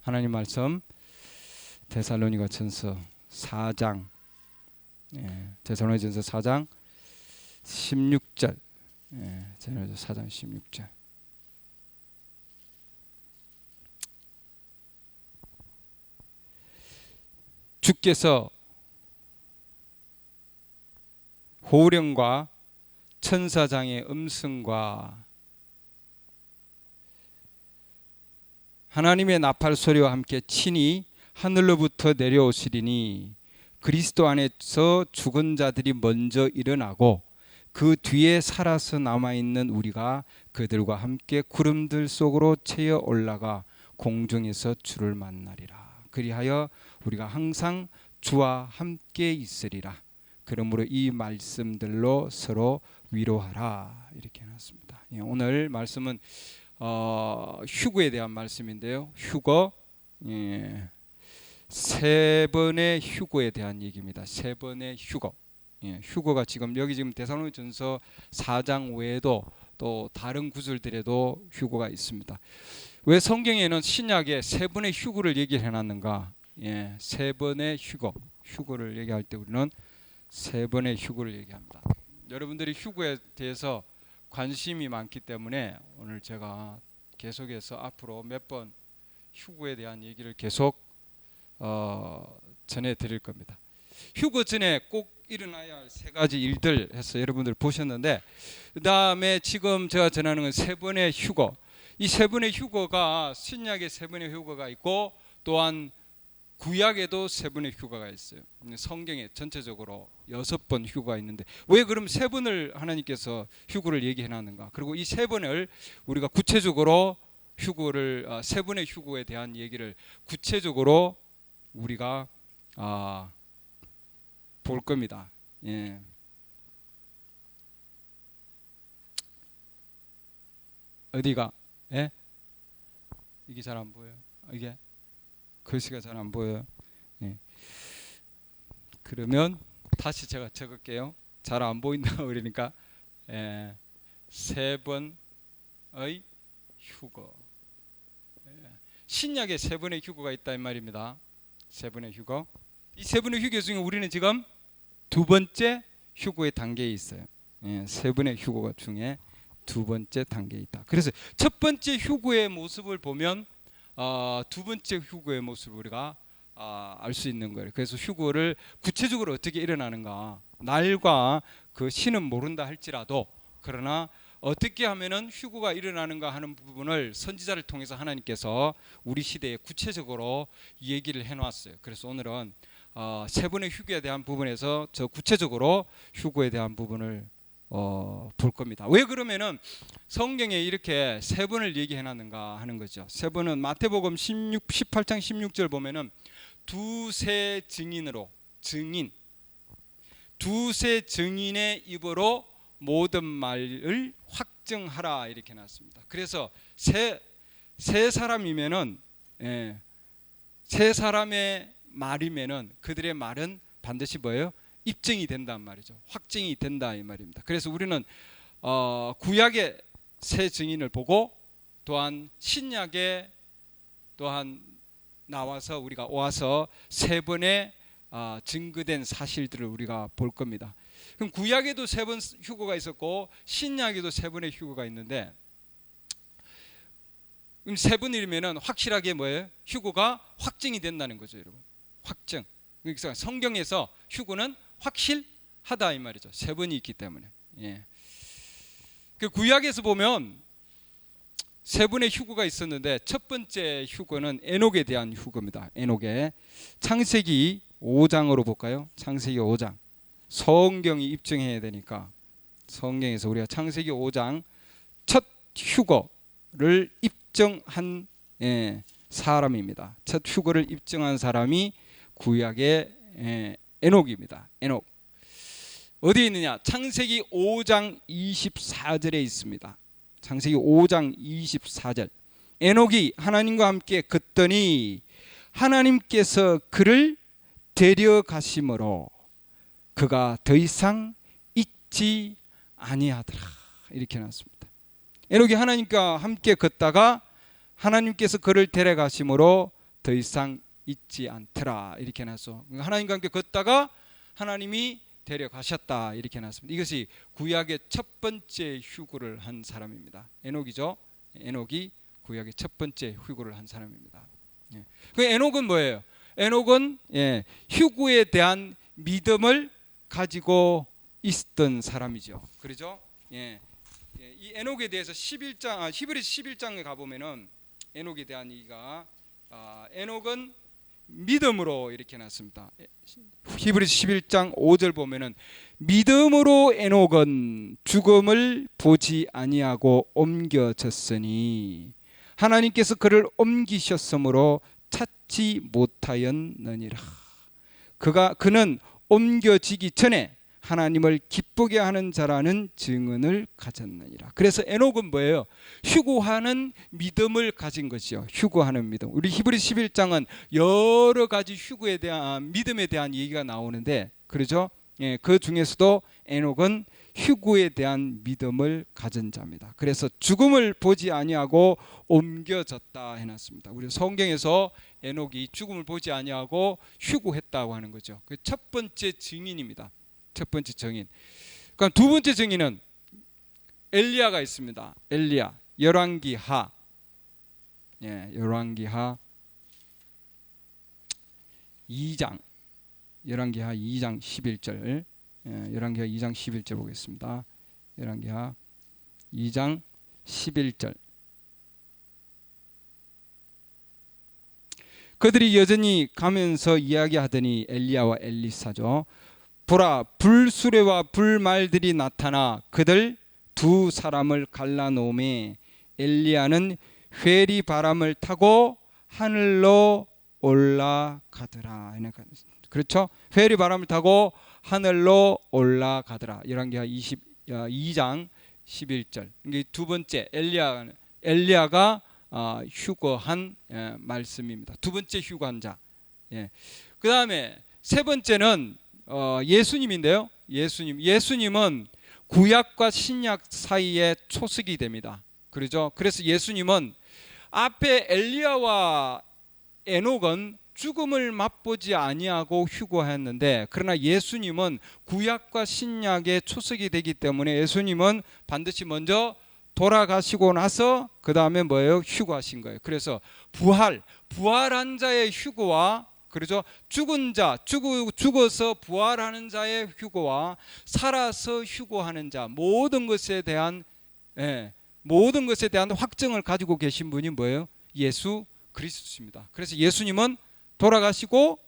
하나님 말씀 데살로니가전서 4장, 데살로니가전서 4장 16절, 데살로니가전서 4장 16절. 주께서 호령과 천사장의 음성과 하나님의 나팔 소리와 함께 친히 하늘로부터 내려오시리니 그리스도 안에서 죽은 자들이 먼저 일어나고 그 뒤에 살아서 남아있는 우리가 그들과 함께 구름들 속으로 채어 올라가 공중에서 주를 만나리라. 그리하여 우리가 항상 주와 함께 있으리라. 그러므로 이 말씀들로 서로 위로하라. 이렇게 해놨습니다. 오늘 말씀은 휴거에 대한 말씀인데요. 휴거, 세 번의 휴거에 대한 얘기입니다. 세 번의 휴거. 휴거가 지금 데살로니가전서 4장 외에도 또 다른 구절들에도 휴거가 있습니다. 왜 성경에는 신약에 세 번의 휴거를 얘기해 놨는가? 세 번의 휴거를 얘기할 때 우리는 세 번의 휴거를 얘기합니다. 여러분들이 휴거에 대해서 관심이 많기 때문에 오늘 제가 계속해서 앞으로 몇 번 휴거에 대한 얘기를 계속 전해드릴 겁니다. 휴거 전에 꼭 일어나야 할 세 가지 일들 해서 여러분들 보셨는데, 그 다음에 지금 제가 전하는 건 세 번의 휴거. 이 세 번의 휴거가 신약에 세 번의 휴거가 있고 또한 구약에도 세 번의 휴거가 있어요. 성경에 전체적으로 6번 휴거가 있는데 왜 그럼 세 번을 하나님께서 휴거를 얘기해 놨는가? 그리고 이 세 번을 우리가 구체적으로 세 번의 휴거에 대한 얘기를 구체적으로 우리가 볼 겁니다. 어디가? 이게 잘 안 보여요. 이게 글씨가 잘 안 보여요. 그러면 다시 제가 적을게요. 잘 안 보인다고 그러니까 세 번의 휴거. 신약에 세 번의 휴거가 있다 이 말입니다. 세 번의 휴거. 이 세 번의 휴거 중에 우리는 지금 두 번째 휴거의 단계에 있어요. 세 번의 휴거 중에 두 번째 단계에 있다. 그래서 첫 번째 휴거의 모습을 보면 두 번째 휴거의 모습을 우리가 알 수 있는 거예요. 그래서 휴거를 구체적으로 어떻게 일어나는가, 날과 그 시는 모른다 할지라도 그러나 어떻게 하면은 휴거가 일어나는가 하는 부분을 선지자를 통해서 하나님께서 우리 시대에 구체적으로 얘기를 해놨어요. 그래서 오늘은 세 번의 휴거에 대한 부분에서 저 구체적으로 휴거에 대한 부분을 볼 겁니다. 왜 그러면은 성경에 이렇게 세 번을 얘기해 놨는가 하는 거죠. 세 번은 마태복음 18장 16절 보면은 두세 증인의 입으로 모든 말을 확증하라 이렇게 놨습니다. 그래서 세 사람이면은 세 사람의 말이면은 그들의 말은 반드시 뭐예요? 입증이 된단 말이죠. 확증이 된다 이 말입니다. 그래서 우리는 구약의 세 증인을 보고 또한 신약에 또한 나와서 우리가 와서 세 번의 증거된 사실들을 우리가 볼 겁니다. 그럼 구약에도 세 번 휴거가 있었고 신약에도 세 번의 휴거가 있는데 그럼 세 번이면은 확실하게 뭐예요? 휴거가 확증이 된다는 거죠, 여러분. 확증. 그래서 성경에서 휴거는 확실하다 이 말이죠. 세 번이 있기 때문에. 그 구약에서 보면 세 번의 휴거가 있었는데 첫 번째 휴거는 에녹에 대한 휴거입니다. 에녹의 창세기 5장으로 볼까요? 창세기 5장. 성경이 입증해야 되니까 성경에서 우리가 창세기 5장 첫 휴거를 입증한 사람입니다. 첫 휴거를 입증한 사람이 구약의 에녹입니다. 에녹. 어디에 있느냐? 창세기 5장 24절에 있습니다. 창세기 5장 24절. 에녹이 하나님과 함께 걷더니 하나님께서 그를 데려가심으로 그가 더 이상 있지 아니하더라. 이렇게 나왔습니다. 에녹이 하나님과 함께 걷다가 하나님께서 그를 데려가심으로 더 이상 있지 않더라 이렇게 해놨어. 하나님과 함께 걷다가 하나님이 데려가셨다 이렇게 해놨습니다. 이것이 구약의 첫 번째 휴거를 한 사람입니다. 에녹이죠. 에녹이 구약의 첫 번째 휴거를 한 사람입니다. 그 에녹은 뭐예요? 에녹은 휴거에 대한 믿음을 가지고 있었던 사람이죠. 그렇죠? 이 에녹에 대해서 히브리서 11장에 가보면은 에녹에 대한 얘기가 에녹은 믿음으로 이렇게 놨습니다. 히브리서 11장 5절 보면은 믿음으로 에녹은 죽음을 보지 아니하고 옮겨졌으니 하나님께서 그를 옮기셨으므로 찾지 못하였느니라. 그는 옮겨지기 전에 하나님을 기쁘게 하는 자라는 증언을 가졌느니라. 그래서 에녹은 뭐예요? 휴거하는 믿음을 가진 것이요. 휴거하는 믿음. 우리 히브리서 11장은 여러 가지 휴거에 대한 믿음에 대한 얘기가 나오는데, 그렇죠? 그 중에서도 에녹은 휴거에 대한 믿음을 가진 자입니다. 그래서 죽음을 보지 아니하고 옮겨졌다 해놨습니다. 우리 성경에서 에녹이 죽음을 보지 아니하고 휴거했다고 하는 거죠. 그 첫 번째 증인입니다. 첫 번째 증인. 그럼 두 번째 증인은 엘리야가 있습니다. 엘리야 열왕기하, 열왕기하 2장, 열왕기하 2장 11절, 열왕기하 2장 11절 보겠습니다. 열왕기하 2장 11절. 그들이 여전히 가면서 이야기하더니 엘리야와 엘리사죠. 보라, 불수레와 불말들이 나타나 그들 두 사람을 갈라놓음에 엘리야는 회리 바람을 타고 하늘로 올라가더라. 그렇죠? 회리 바람을 타고 하늘로 올라가더라. 열왕기하 22장 11절. 이게 두 번째 엘리야가 휴거한 말씀입니다. 두 번째 휴거한 자. 그 다음에 세 번째는 예수님인데요. 예수님은 구약과 신약 사이에 초석이 됩니다. 그렇죠? 그래서 예수님은 앞에 엘리야와 에녹은 죽음을 맛보지 아니하고 휴거했는데, 그러나 예수님은 구약과 신약의 초석이 되기 때문에 예수님은 반드시 먼저 돌아가시고 나서 그 다음에 뭐예요? 휴거하신 거예요. 그래서 부활한 자의 휴거와, 그렇죠? 죽은 자, 죽어서 부활하는 자의 휴거와 살아서 휴거하는 자, 모든 것에 대한 확증을 가지고 계신 분이 뭐예요? 예수 그리스도십니다. 그래서 예수님은 돌아가시고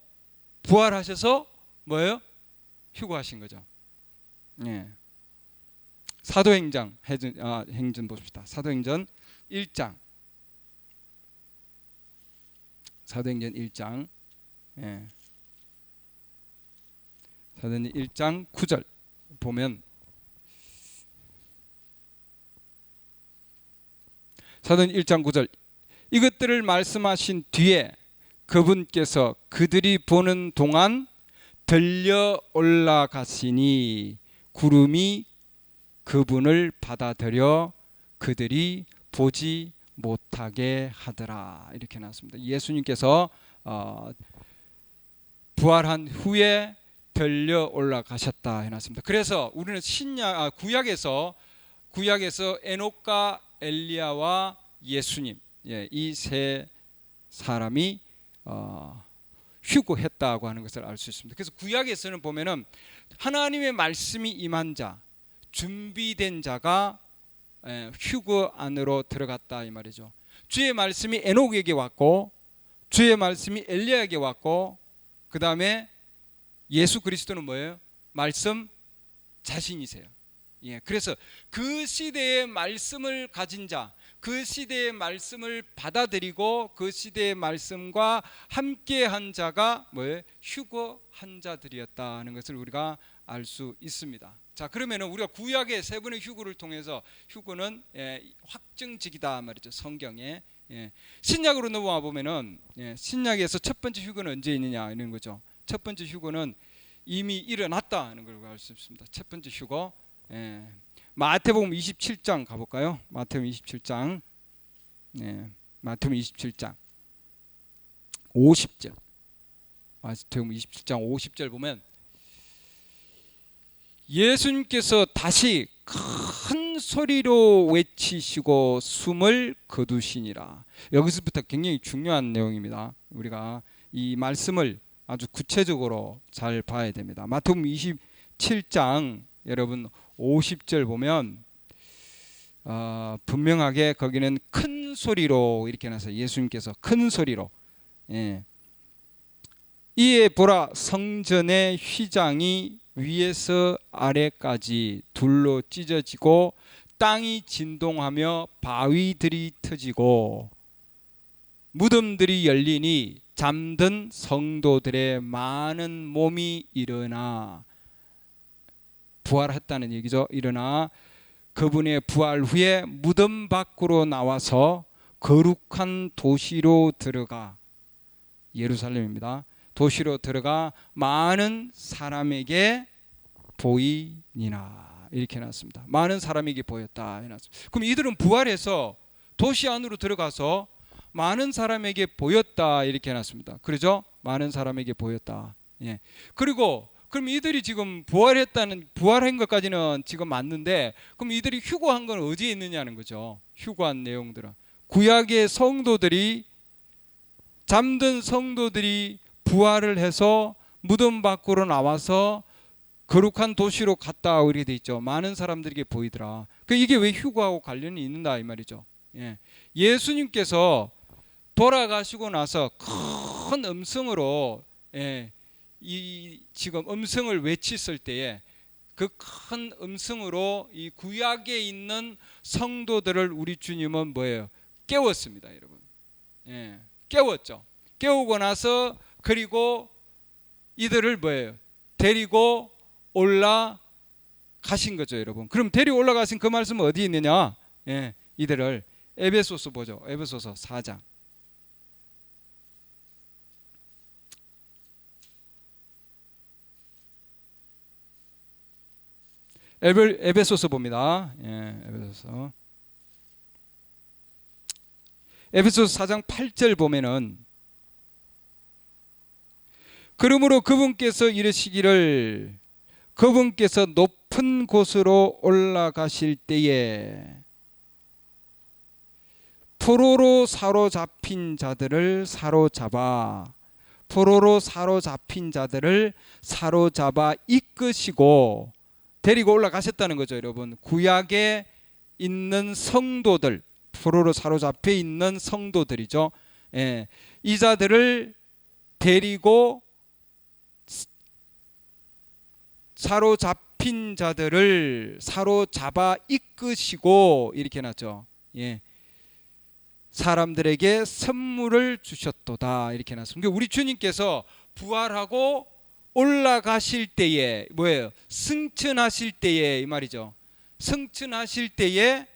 부활하셔서 뭐예요? 휴거하신 거죠. 사도행전 행전 봅시다. 사도행전 1장. 사도행전 1장. 사도행전 1장 9절 보면, 사도행전 1장 9절, 이것들을 말씀하신 뒤에 그분께서 그들이 보는 동안 들려 올라가시니 구름이 그분을 받아들여 그들이 보지 못하게 하더라. 이렇게 나왔습니다. 예수님께서 부활한 후에 들려 올라가셨다 해놨습니다. 그래서 우리는 구약에서 에녹과 엘리야와 예수님, 이 세 사람이 휴거했다고 하는 것을 알 수 있습니다. 그래서 구약에서는 보면은 하나님의 말씀이 임한 자, 준비된 자가 휴거 안으로 들어갔다 이 말이죠. 주의 말씀이 에녹에게 왔고, 주의 말씀이 엘리야에게 왔고, 그 다음에 예수 그리스도는 뭐예요? 말씀 자신이세요. 그래서 그 시대의 말씀을 가진 자, 그 시대의 말씀을 받아들이고 그 시대의 말씀과 함께한 자가 뭐예요? 휴거한 자들이었다는 것을 우리가 알 수 있습니다. 자, 그러면은 우리가 구약의 세 번의 휴거를 통해서 휴거는 확정직이다 말이죠. 성경에. 신약으로 넘어와 보면은 신약에서 첫 번째 휴거는 언제 있느냐 이런 거죠. 첫 번째 휴거는 이미 일어났다 하는 걸 알 수 있습니다. 첫 번째 휴거. 마태복음 27장 가볼까요? 마태복음 27장. 마태복음 27장 50절, 마태복음 27장 50절 보면 예수님께서 다시 큰 소리로 외치시고 숨을 거두시니라. 여기서부터 굉장히 중요한 내용입니다. 우리가 이 말씀을 아주 구체적으로 잘 봐야 됩니다. 마태복음 27장 여러분 50절 보면 분명하게 거기는 큰 소리로 이렇게 나서 예수님께서 큰 소리로, 이에 보라 성전의 휘장이 위에서 아래까지 둘로 찢어지고 땅이 진동하며 바위들이 터지고 무덤들이 열리니 잠든 성도들의 많은 몸이 일어나, 부활했다는 얘기죠. 일어나 그분의 부활 후에 무덤 밖으로 나와서 거룩한 도시로 들어가, 예루살렘입니다. 도시로 들어가 많은 사람에게 보이니라. 이렇게 해놨습니다. 많은 사람에게 보였다 해놨습니다. 그럼 이들은 부활해서 도시 안으로 들어가서 많은 사람에게 보였다 이렇게 해놨습니다. 그러죠? 많은 사람에게 보였다. 예. 그리고 그럼 이들이 지금 부활한 것까지는 지금 맞는데, 그럼 이들이 휴거한 건 어디에 있느냐는 거죠. 휴거한 내용들은 구약의 성도들이, 잠든 성도들이 부활을 해서 무덤 밖으로 나와서 거룩한 도시로 갔다 이렇게 돼 있죠. 많은 사람들에게 보이더라. 이게 왜 휴거하고 관련이 있는다 이 말이죠. 예. 예수님께서 돌아가시고 나서 큰 음성으로, 이 지금 음성을 외쳤을 때에 그 큰 음성으로 이 구약에 있는 성도들을 우리 주님은 뭐예요? 깨웠습니다, 여러분. 깨웠죠. 깨우고 나서 그리고 이들을 뭐예요? 데리고 올라가신 거죠, 여러분. 그럼 데리고 올라가신 그 말씀은 어디 있느냐? 이들을 에베소서 보죠. 에베소서 4장. 에베소서 봅니다. 에베소서 4장 8절 보면은, 그러므로 그분께서 이르시기를 그분께서 높은 곳으로 올라가실 때에 포로로 사로잡힌 자들을 사로잡아 이끄시고 데리고 올라가셨다는 거죠, 여러분. 구약에 있는 성도들, 포로로 사로잡혀 있는 성도들이죠. 이 자들을 데리고, 사로잡힌 자들을 사로잡아 이끄시고 이렇게 해놨죠. 사람들에게 선물을 주셨도다 이렇게 해놨습니다. 그러니까 우리 주님께서 부활하고 올라가실 때에 뭐예요? 승천하실 때에 이 말이죠. 승천하실 때에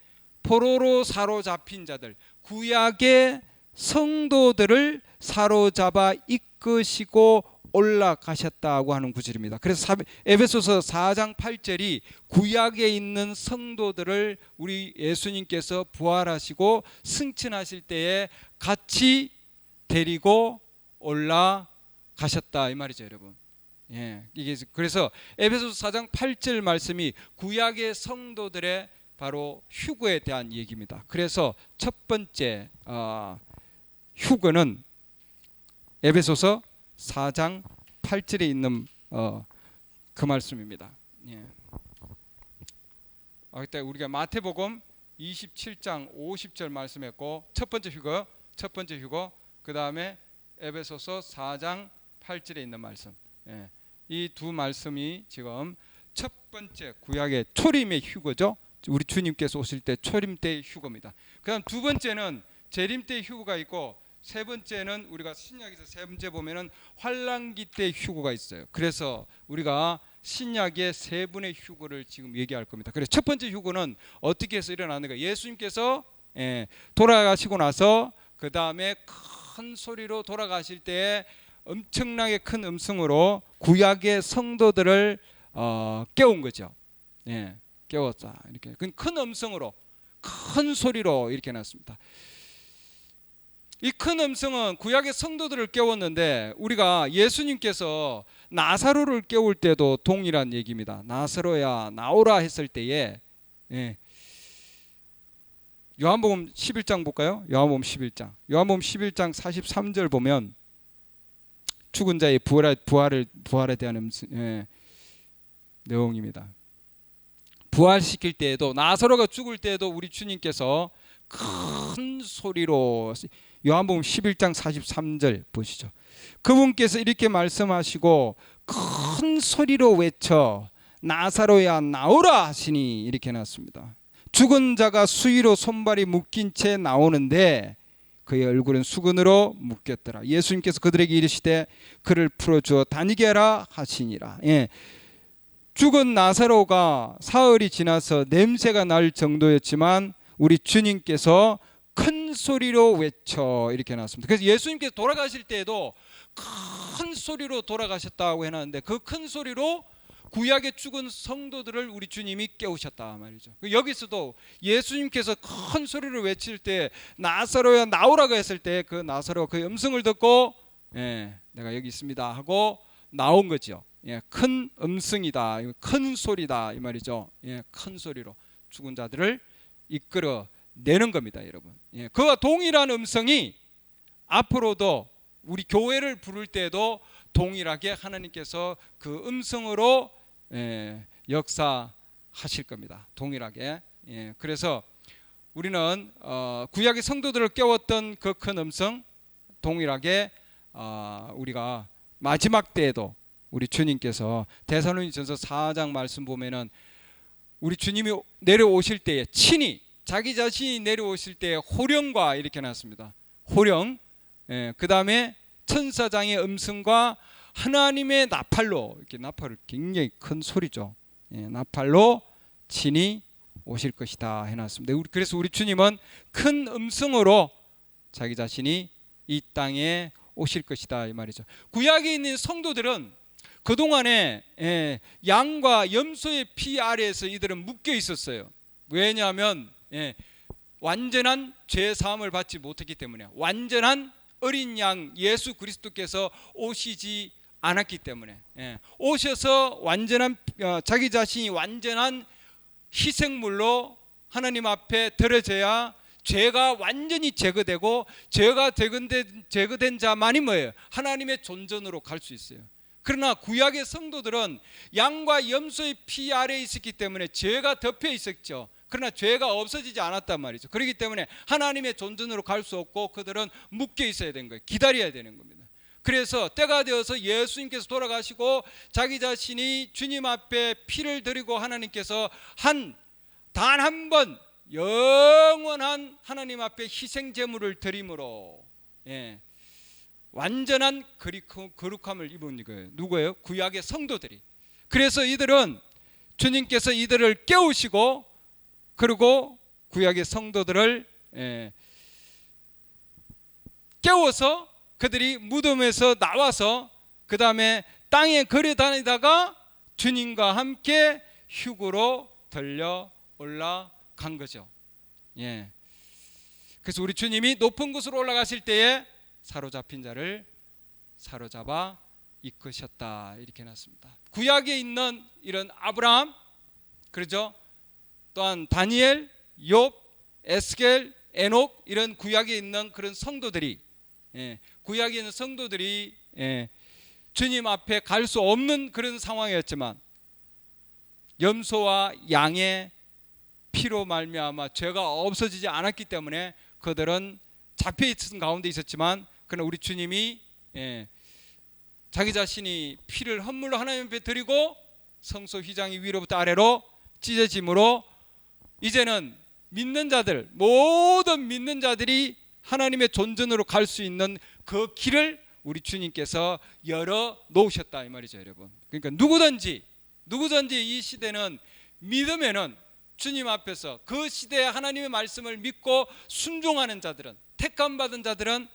포로로 사로잡힌 자들, 구약의 성도들을 사로잡아 이끄시고 올라가셨다고 하는 구절입니다. 그래서 에베소서 4장 8절이 구약에 있는 성도들을 우리 예수님께서 부활하시고 승천하실 때에 같이 데리고 올라가셨다 이 말이죠, 여러분. 이게 그래서 에베소서 4장 8절 말씀이 구약의 성도들의 바로 휴거에 대한 얘기입니다. 그래서 첫 번째 휴거는 에베소서 4장 8절에 있는 그 말씀입니다. 그때 우리가 마태복음 27장 50절 말씀했고 첫 번째 휴거, 그 다음에 에베소서 4장 8절에 있는 말씀. 이 두 말씀이 지금 첫 번째 구약의 초림의 휴거죠. 우리 주님께서 오실 때 초림 때의 휴거입니다. 그다음 두 번째는 재림 때의 휴거가 있고, 세 번째는 우리가 신약에서 세 번째 보면은 환란기 때 휴거가 있어요. 그래서 우리가 신약의 세 분의 휴거를 지금 얘기할 겁니다. 그래서 첫 번째 휴거는 어떻게 해서 일어나는가? 예수님께서 돌아가시고 나서 그 다음에 큰 소리로 돌아가실 때에 엄청나게 큰 음성으로 구약의 성도들을 깨운 거죠. 깨웠다 이렇게 큰 음성으로 큰 소리로 이렇게 놨습니다. 이 큰 음성은 구약의 성도들을 깨웠는데 우리가 예수님께서 나사로를 깨울 때도 동일한 얘기입니다. 나사로야 나오라 했을 때에 요한복음 11장 볼까요? 요한복음 11장 43절 보면 죽은 자의 부활에 대한 내용입니다. 부활시킬 때에도 나사로가 죽을 때에도 우리 주님께서 큰 소리로 요한복음 11장 43절 보시죠. 그분께서 이렇게 말씀하시고 큰 소리로 외쳐 나사로야 나오라 하시니 이렇게 해놨습니다. 죽은 자가 수위로 손발이 묶인 채 나오는데 그의 얼굴은 수건으로 묶였더라. 예수님께서 그들에게 이르시되 그를 풀어주어 다니게 하라 하시니라. 죽은 나사로가 사흘이 지나서 냄새가 날 정도였지만 우리 주님께서 큰 소리로 외쳐 이렇게 해놨습니다. 그래서 예수님께서 돌아가실 때에도 큰 소리로 돌아가셨다고 해놨는데 그 큰 소리로 구약의 죽은 성도들을 우리 주님이 깨우셨다 말이죠. 여기서도 예수님께서 큰 소리를 외칠 때 나사로야 나오라고 했을 때 그 나사로가 그 음성을 듣고 내가 여기 있습니다 하고 나온 거죠. 큰 음성이다, 큰 소리다 이 말이죠. 큰 소리로 죽은 자들을 이끌어 내는 겁니다, 여러분. 그와 동일한 음성이 앞으로도 우리 교회를 부를 때도 동일하게 하나님께서 그 음성으로 역사하실 겁니다. 동일하게. 그래서 우리는 구약의 성도들을 깨웠던 그 큰 음성 동일하게 우리가 마지막 때에도 우리 주님께서 데살로니가전서 4장 말씀 보면은 우리 주님이 내려오실 때에 친히 자기 자신이 내려오실 때에 호령과 이렇게 놨습니다. 호령, 그 다음에 천사장의 음성과 하나님의 나팔로, 이렇게 나팔을 굉장히 큰 소리죠. 나팔로 친히 오실 것이다 해놨습니다. 그래서 우리 주님은 큰 음성으로 자기 자신이 이 땅에 오실 것이다 이 말이죠. 구약에 있는 성도들은 그동안에 양과 염소의 피 아래에서 이들은 묶여 있었어요. 왜냐하면 완전한 죄 사함을 받지 못했기 때문에, 완전한 어린 양 예수 그리스도께서 오시지 않았기 때문에, 오셔서 완전한 자기 자신이 완전한 희생물로 하나님 앞에 드려져야 죄가 완전히 제거되고, 죄가 제거된 자만이 뭐예요? 하나님의 존전으로 갈 수 있어요. 그러나 구약의 성도들은 양과 염소의 피 아래에 있었기 때문에 죄가 덮여 있었죠. 그러나 죄가 없어지지 않았단 말이죠. 그렇기 때문에 하나님의 존전으로 갈 수 없고 그들은 묶여 있어야 되는 거예요. 기다려야 되는 겁니다. 그래서 때가 되어서 예수님께서 돌아가시고 자기 자신이 주님 앞에 피를 드리고 하나님께서 단 한 번 영원한 하나님 앞에 희생 제물을 드림으로 완전한 거룩함을 입은 거예요. 누구예요? 구약의 성도들이. 그래서 이들은 주님께서 이들을 깨우시고, 그리고 구약의 성도들을 깨워서 그들이 무덤에서 나와서 그 다음에 땅에 걸어 다니다가 주님과 함께 휴거로 들려 올라간 거죠. 그래서 우리 주님이 높은 곳으로 올라가실 때에 사로잡힌 자를 사로잡아 이끄셨다 이렇게 해놨습니다. 구약에 있는 이런 아브라함, 그렇죠? 또한 다니엘, 욥, 에스겔, 에녹, 이런 구약에 있는 그런 성도들이, 구약에 있는 성도들이 주님 앞에 갈 수 없는 그런 상황이었지만 염소와 양의 피로 말미암아 죄가 없어지지 않았기 때문에 그들은 잡혀 있는 가운데 있었지만, 그러나 우리 주님이 자기 자신이 피를 헌물로 하나님 앞에 드리고 성소 휘장이 위로부터 아래로 찢어짐으로 이제는 믿는 자들, 모든 믿는 자들이 하나님의 존전으로 갈 수 있는 그 길을 우리 주님께서 열어 놓으셨다 이 말이죠, 여러분. 그러니까 누구든지 이 시대는 믿으면은 주님 앞에서 그 시대에 하나님의 말씀을 믿고 순종하는 자들은, 택감 받은 자들은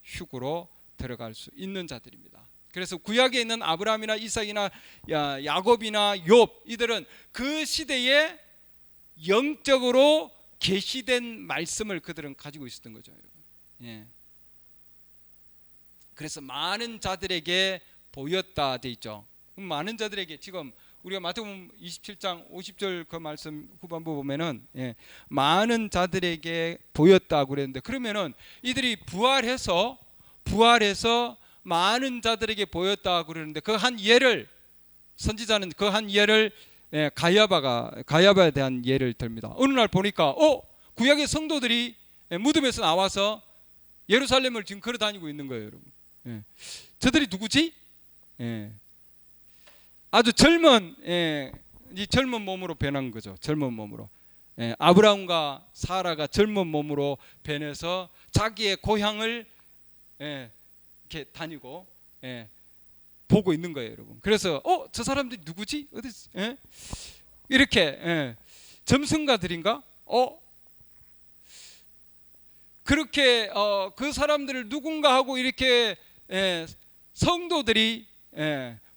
휴거로 들어갈 수 있는 자들입니다. 그래서 구약에 있는 아브라함이나 이삭이나 야곱이나 욥, 이들은 그 시대에 영적으로 계시된 말씀을 그들은 가지고 있었던 거죠, 여러분. 예. 그래서 많은 자들에게 보였다 돼 있죠. 많은 자들에게 지금 우리가 마태복음 27장 50절 그 말씀 후반부 보면은 많은 자들에게 보였다고 그랬는데, 그러면은 이들이 부활해서 많은 자들에게 보였다고 그러는데 그 한 예를 선지자는 그 한 예를 가야바에 대한 예를 듭니다. 어느 날 보니까 구약의 성도들이 무덤에서 나와서 예루살렘을 지금 걸어 다니고 있는 거예요, 여러분. 저들이 누구지? 아주 젊은 이 젊은 몸으로 변한 거죠. 젊은 몸으로. 아브라함과 사라가 젊은 몸으로 변해서 자기의 고향을 이렇게 다니고 보고 있는 거예요, 여러분. 그래서 저 사람들이 누구지? 어디 이렇게 점성가들인가? 그렇게 그 사람들을 누군가 하고 이렇게 성도들이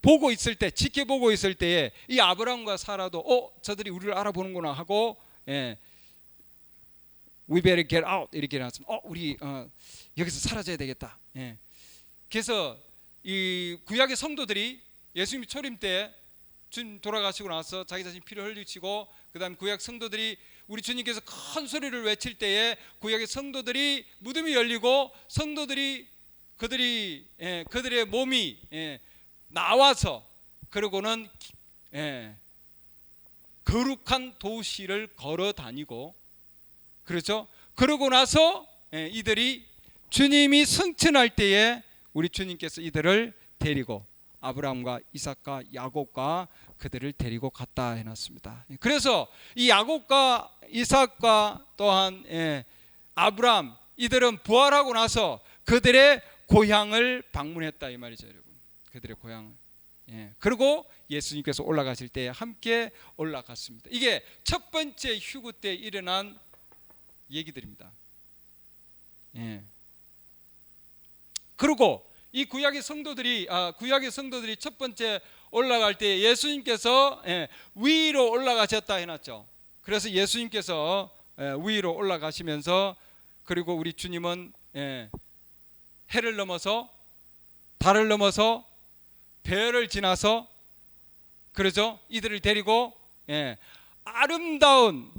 보고 있을 때, 지켜보고 있을 때에 이 아브라함과 사라도 저들이 우리를 알아보는구나 하고 We better get out 이렇게 나왔으면 우리 여기서 사라져야 되겠다. 그래서 이 구약의 성도들이 예수님이 초림 때 주님 돌아가시고 나서 자기 자신 피를 흘리시고 그 다음에 구약 성도들이 우리 주님께서 큰 소리를 외칠 때에 구약의 성도들이 무덤이 열리고 성도들이 그들의 몸이 나와서 그러고는 거룩한 도시를 걸어 다니고, 그렇죠? 그러고 나서 이들이 주님이 승천할 때에 우리 주님께서 이들을 데리고 아브라함과 이삭과 야곱과 그들을 데리고 갔다 해놨습니다. 그래서 이 야곱과 이삭과 또한 아브라함 이들은 부활하고 나서 그들의 고향을 방문했다 이 말이죠, 여러분. 그들의 고향을. 그리고 예수님께서 올라가실 때 함께 올라갔습니다. 이게 첫 번째 휴거 때 일어난 얘기들입니다. 그리고 이 구약의 성도들이 첫 번째 올라갈 때 예수님께서 위로 올라가셨다 해놨죠. 그래서 예수님께서 위로 올라가시면서 그리고 우리 주님은 해를 넘어서 달을 넘어서 별을 지나서 그러죠. 이들을 데리고 아름다운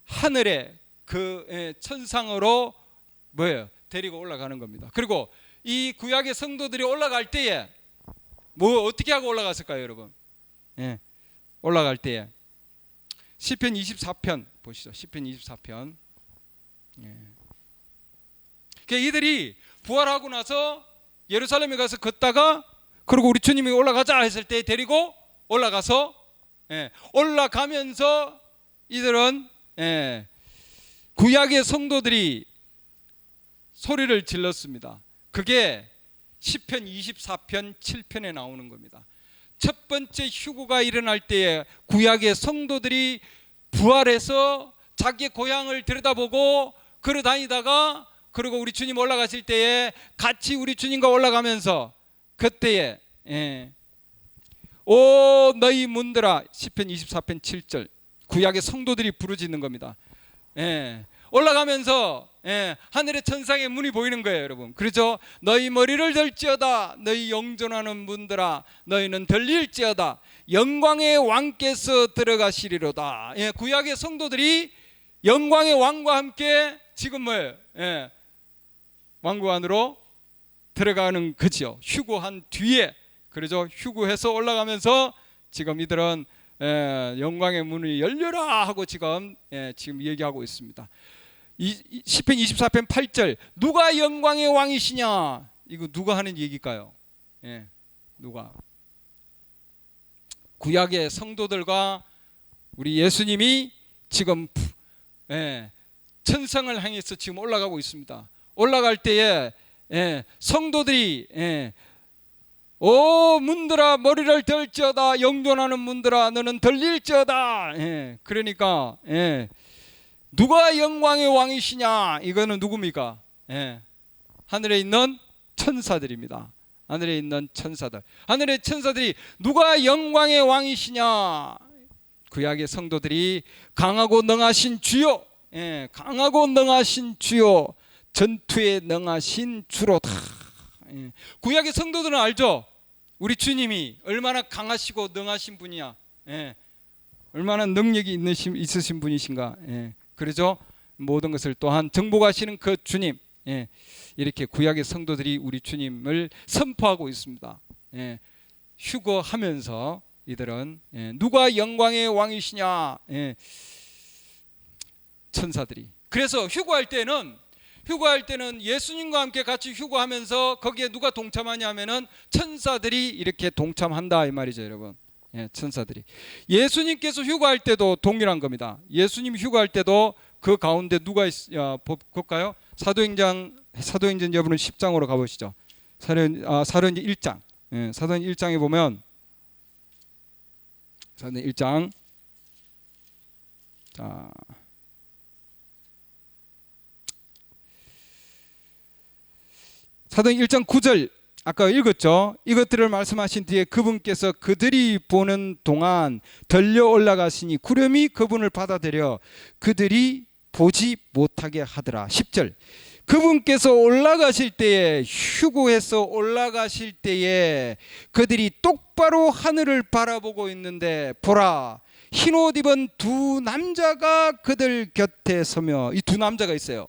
하늘의 그 천상으로 데리고 올라가는 겁니다. 그리고 이 구약의 성도들이 올라갈 때에 어떻게 하고 올라갔을까요, 여러분? 올라갈 때에 시편 24편 보시죠. 시편 24편. 이들이 부활하고 나서 예루살렘에 가서 걷다가 그리고 우리 주님이 올라가자 했을 때 데리고 올라가서 올라가면서 이들은 구약의 성도들이 소리를 질렀습니다. 그게 시편 24편 7편에 나오는 겁니다. 첫 번째 휴거가 일어날 때에 구약의 성도들이 부활해서 자기의 고향을 들여다보고 걸어 다니다가 그리고 우리 주님 올라가실 때에 같이 우리 주님과 올라가면서 그때에 오 너희 문들아, 시편 24편 7절 구약의 성도들이 부르짖는 겁니다. 올라가면서 하늘의 천상의 문이 보이는 거예요, 여러분. 그렇죠? 너희 머리를 들지어다 너희 영존하는 문들아 너희는 들릴지어다 영광의 왕께서 들어가시리로다. 구약의 성도들이 영광의 왕과 함께 지금 왕국 안으로 들어가는 거죠. 휴거한 뒤에. 그러죠? 휴거해서 올라가면서 지금 이들은 영광의 문이 열려라 하고 지금 얘기하고 있습니다. 시편 24편 8절 누가 영광의 왕이시냐? 이거 누가 하는 얘기일까요? 누가? 구약의 성도들과 우리 예수님이 지금 천상을 향해서 지금 올라가고 있습니다. 올라갈 때에 성도들이 오 문들아 머리를 들지어다 영존하는 문들아 너는 들릴지어다. 그러니까 누가 영광의 왕이시냐? 이거는 누굽니까? 하늘에 있는 천사들입니다. 하늘에 있는 천사들. 하늘의 천사들이 누가 영광의 왕이시냐? 구약의 성도들이 강하고 능하신 주요, 강하고 능하신 주요, 전투에 능하신 주로다. 예. 구약의 성도들은 알죠? 우리 주님이 얼마나 강하시고 능하신 분이야. 예. 얼마나 능력이 있으신 분이신가. 예. 그러죠? 모든 것을 또한 정복하시는 그 주님. 예. 이렇게 구약의 성도들이 우리 주님을 선포하고 있습니다. 예. 휴거하면서 이들은 누가 영광의 왕이시냐. 천사들이. 그래서 휴거할 때는 예수님과 함께 같이 휴거하면서 거기에 누가 동참하냐 하면은 천사들이 이렇게 동참한다 이 말이죠, 여러분. 천사들이. 예수님께서 휴거할 때도 동일한 겁니다. 예수님 휴거할 때도 그 가운데 누가 볼까요? 사도행전 여러분은 10장으로 가보시죠. 사도행전 1장. 사도행전 1장에 보면 사도행전 1장 자 사도행전 1장 9절 아까 읽었죠. 이것들을 말씀하신 뒤에 그분께서 그들이 보는 동안 들려 올라가시니 구름이 그분을 받아들여 그들이 보지 못하게 하더라. 10절 그분께서 올라가실 때에 휴거해서 올라가실 때에 그들이 똑바로 하늘을 바라보고 있는데 보라 흰옷 입은 두 남자가 그들 곁에 서며 이 두 남자가 있어요.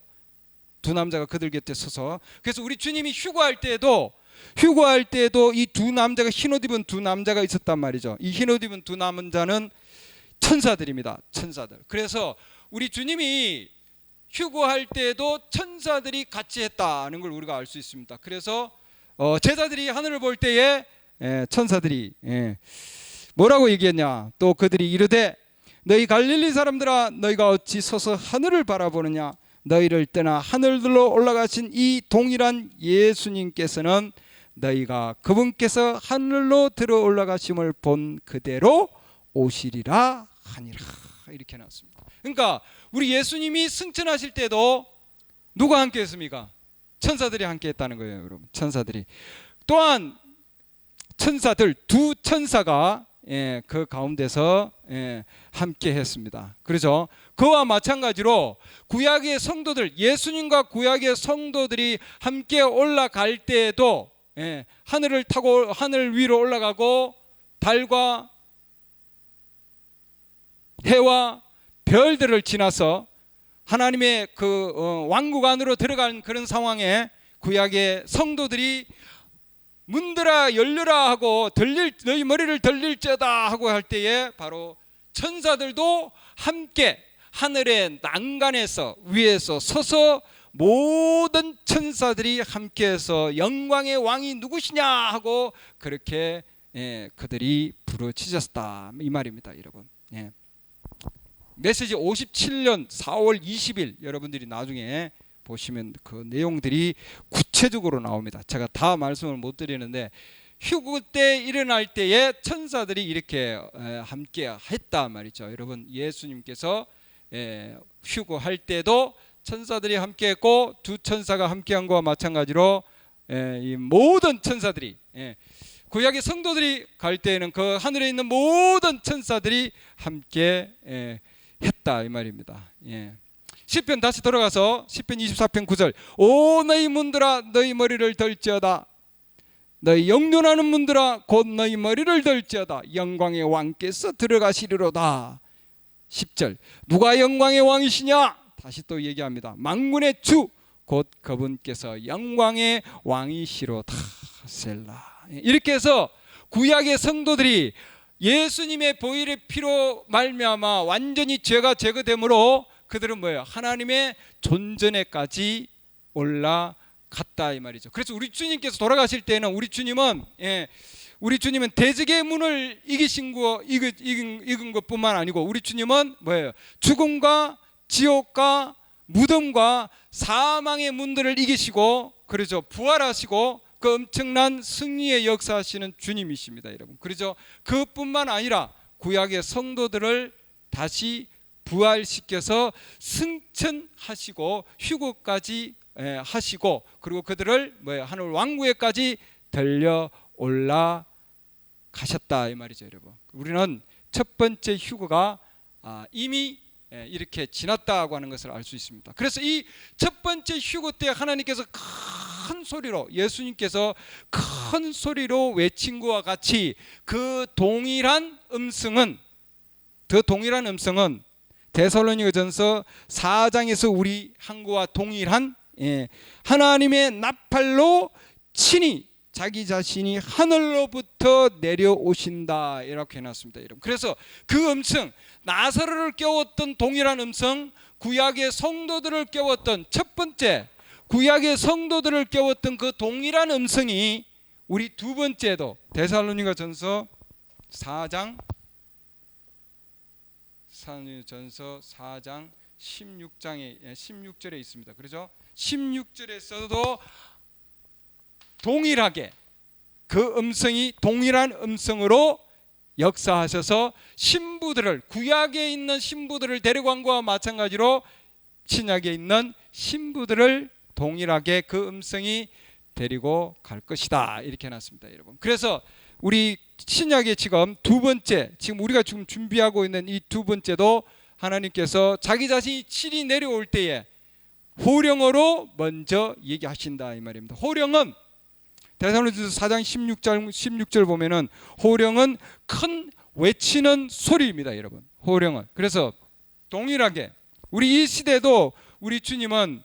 두 남자가 그들 곁에 서서 그래서 우리 주님이 휴거할 때에도 이 두 남자가 흰옷 입은 두 남자가 있었단 말이죠. 이 흰옷 입은 두 남자는 천사들입니다. 천사들. 그래서 우리 주님이 휴거할 때에도 천사들이 같이 했다는 걸 우리가 알 수 있습니다. 그래서 제자들이 하늘을 볼 때에 천사들이 뭐라고 얘기했냐? 또 그들이 이르되 너희 갈릴리 사람들아 너희가 어찌 서서 하늘을 바라보느냐? 너희를 떠나 하늘들로 올라가신 이 동일한 예수님께서는 너희가 그분께서 하늘로 들어 올라가심을 본 그대로 오시리라 하니라. 이렇게 나왔습니다. 그러니까 우리 예수님이 승천하실 때도 누가 함께 했습니까? 천사들이 함께 했다는 거예요, 여러분. 천사들이. 또한 천사들 두 천사가 그 가운데서 함께 했습니다. 그렇죠? 그와 마찬가지로 구약의 성도들, 예수님과 구약의 성도들이 함께 올라갈 때에도 하늘을 타고 하늘 위로 올라가고 달과 해와 별들을 지나서 하나님의 그 왕국 안으로 들어간 그런 상황에 구약의 성도들이 문들아 열려라 하고 너희 머리를 들릴지어다 하고 할 때에 바로 천사들도 함께 하늘의 난간에서 위에서 서서 모든 천사들이 함께해서 영광의 왕이 누구시냐 하고 그렇게 그들이 부르짖었다 이 말입니다, 여러분. 메시지 57년 4월 20일 여러분들이 나중에 보시면 그 내용들이 구체적으로 나옵니다. 제가 다 말씀을 못 드리는데 휴거 때 일어날 때에 천사들이 이렇게 함께 했다 말이죠. 여러분 예수님께서 휴거할 때도 천사들이 함께 했고 두 천사가 함께 한 것과 마찬가지로 이 모든 천사들이 구약의 성도들이 갈 때에는 그 하늘에 있는 모든 천사들이 함께 했다 이 말입니다. 시편 다시 돌아가서 시편 24편 9절 오 너희 문들아 너희 머리를 들지어다 너희 영존하는 문들아 곧 너희 머리를 들지어다 영광의 왕께서 들어가시리로다. 10절 누가 영광의 왕이시냐 다시 또 얘기합니다. 만군의 주 곧 그분께서 영광의 왕이시로다 셀라. 이렇게 해서 구약의 성도들이 예수님의 보혈의 피로 말미암아 완전히 죄가 제거되므로 그들은 뭐예요? 하나님의 존전에까지 올라갔다 이 말이죠. 그래서 우리 주님께서 돌아가실 때는 우리 주님은 대적의 문을 이긴 것뿐만 아니고 우리 주님은 뭐예요? 죽음과 지옥과 무덤과 사망의 문들을 이기시고 그러죠. 부활하시고 그 엄청난 승리의 역사하시는 주님이십니다, 여러분. 그렇죠? 그뿐만 아니라 구약의 성도들을 다시 부활시켜서 승천하시고 휴거까지 하시고 그리고 그들을 하늘 왕국에까지 들려 올라가셨다 이 말이죠, 여러분. 우리는 첫 번째 휴거가 이미 이렇게 지났다고 하는 것을 알 수 있습니다. 그래서 이 첫 번째 휴거 때 하나님께서 큰 소리로, 예수님께서 큰 소리로 외친 것과 같이 그 동일한 음성은 데살로니가전서 4장에서 우리 한국과 동일한 하나님의 나팔로 친히 자기 자신이 하늘로부터 내려오신다 이렇게 해놨습니다, 여러분. 그래서 그 음성, 나사로를 깨웠던 동일한 음성, 구약의 성도들을 깨웠던 첫 번째 구약의 성도들을 깨웠던 그 동일한 음성이 우리 두 번째도 데살로니가전서 4장 16절에 있습니다. 그렇죠? 16절에서도 동일하게 그 음성이 동일한 음성으로 역사하셔서 신부들을, 구약에 있는 신부들을 데려간 것과 마찬가지로 신약에 있는 신부들을 동일하게 그 음성이 데리고 갈 것이다 이렇게 해놨습니다, 여러분. 그래서 우리 신약의 지금 두 번째, 지금 우리가 지금 준비하고 있는 이 두 번째도 하나님께서 자기 자신이 친히 내려올 때에 호령어로 먼저 얘기하신다 이 말입니다. 호령은 데살로니가전서 4장 16절 보면은 호령은 큰 외치는 소리입니다, 여러분. 호령은. 그래서 동일하게 우리 이 시대도 우리 주님은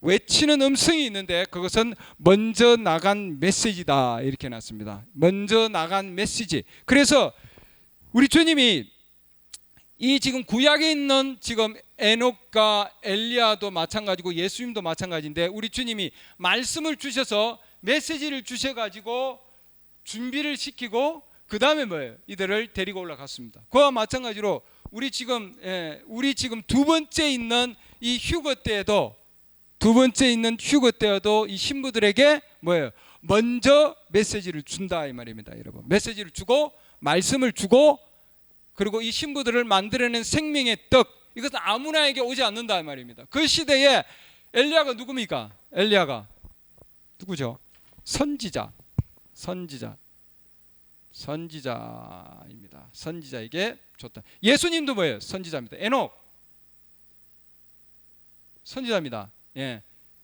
외치는 음성이 있는데 그것은 먼저 나간 메시지다 이렇게 해놨습니다. 먼저 나간 메시지. 그래서 우리 주님이 이 지금 구약에 있는 지금 에녹과 엘리야도 마찬가지고 예수님도 마찬가지인데 우리 주님이 말씀을 주셔서 메시지를 주셔가지고 준비를 시키고 그 다음에 뭐예요? 이들을 데리고 올라갔습니다. 그와 마찬가지로 우리 지금 두 번째 있는 이 휴거 때에도 이 신부들에게 뭐예요? 먼저 메시지를 준다 이 말입니다, 여러분. 메시지를 주고 말씀을 주고 그리고 이 신부들을 만들어낸 생명의 떡, 이것은 아무나에게 오지 않는다 이 말입니다. 그 시대에 엘리야가 누굽니까? 엘리야가 누구죠? 선지자입니다. 선지자에게 줬다. 예수님도 뭐예요? 선지자입니다. 에녹 선지자입니다.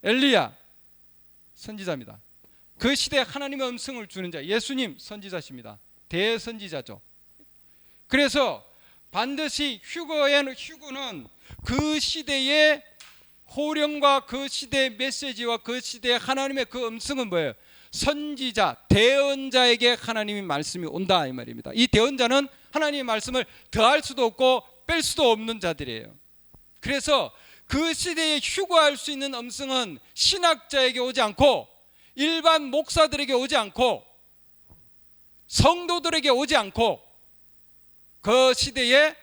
엘리야 선지자입니다. 그 시대에 하나님의 음성을 주는 자, 예수님 선지자십니다. 대선지자죠. 그래서 반드시 휴거는 그 시대의 호령과 그 시대의 메시지와 그 시대의 하나님의 그 음성은 뭐예요? 선지자, 대언자에게 하나님의 말씀이 온다 이 말입니다. 이 대언자는 하나님의 말씀을 더할 수도 없고 뺄 수도 없는 자들이에요. 그래서 그 시대에 휴거할 수 있는 음성은 신학자에게 오지 않고 일반 목사들에게 오지 않고 성도들에게 오지 않고 그 시대에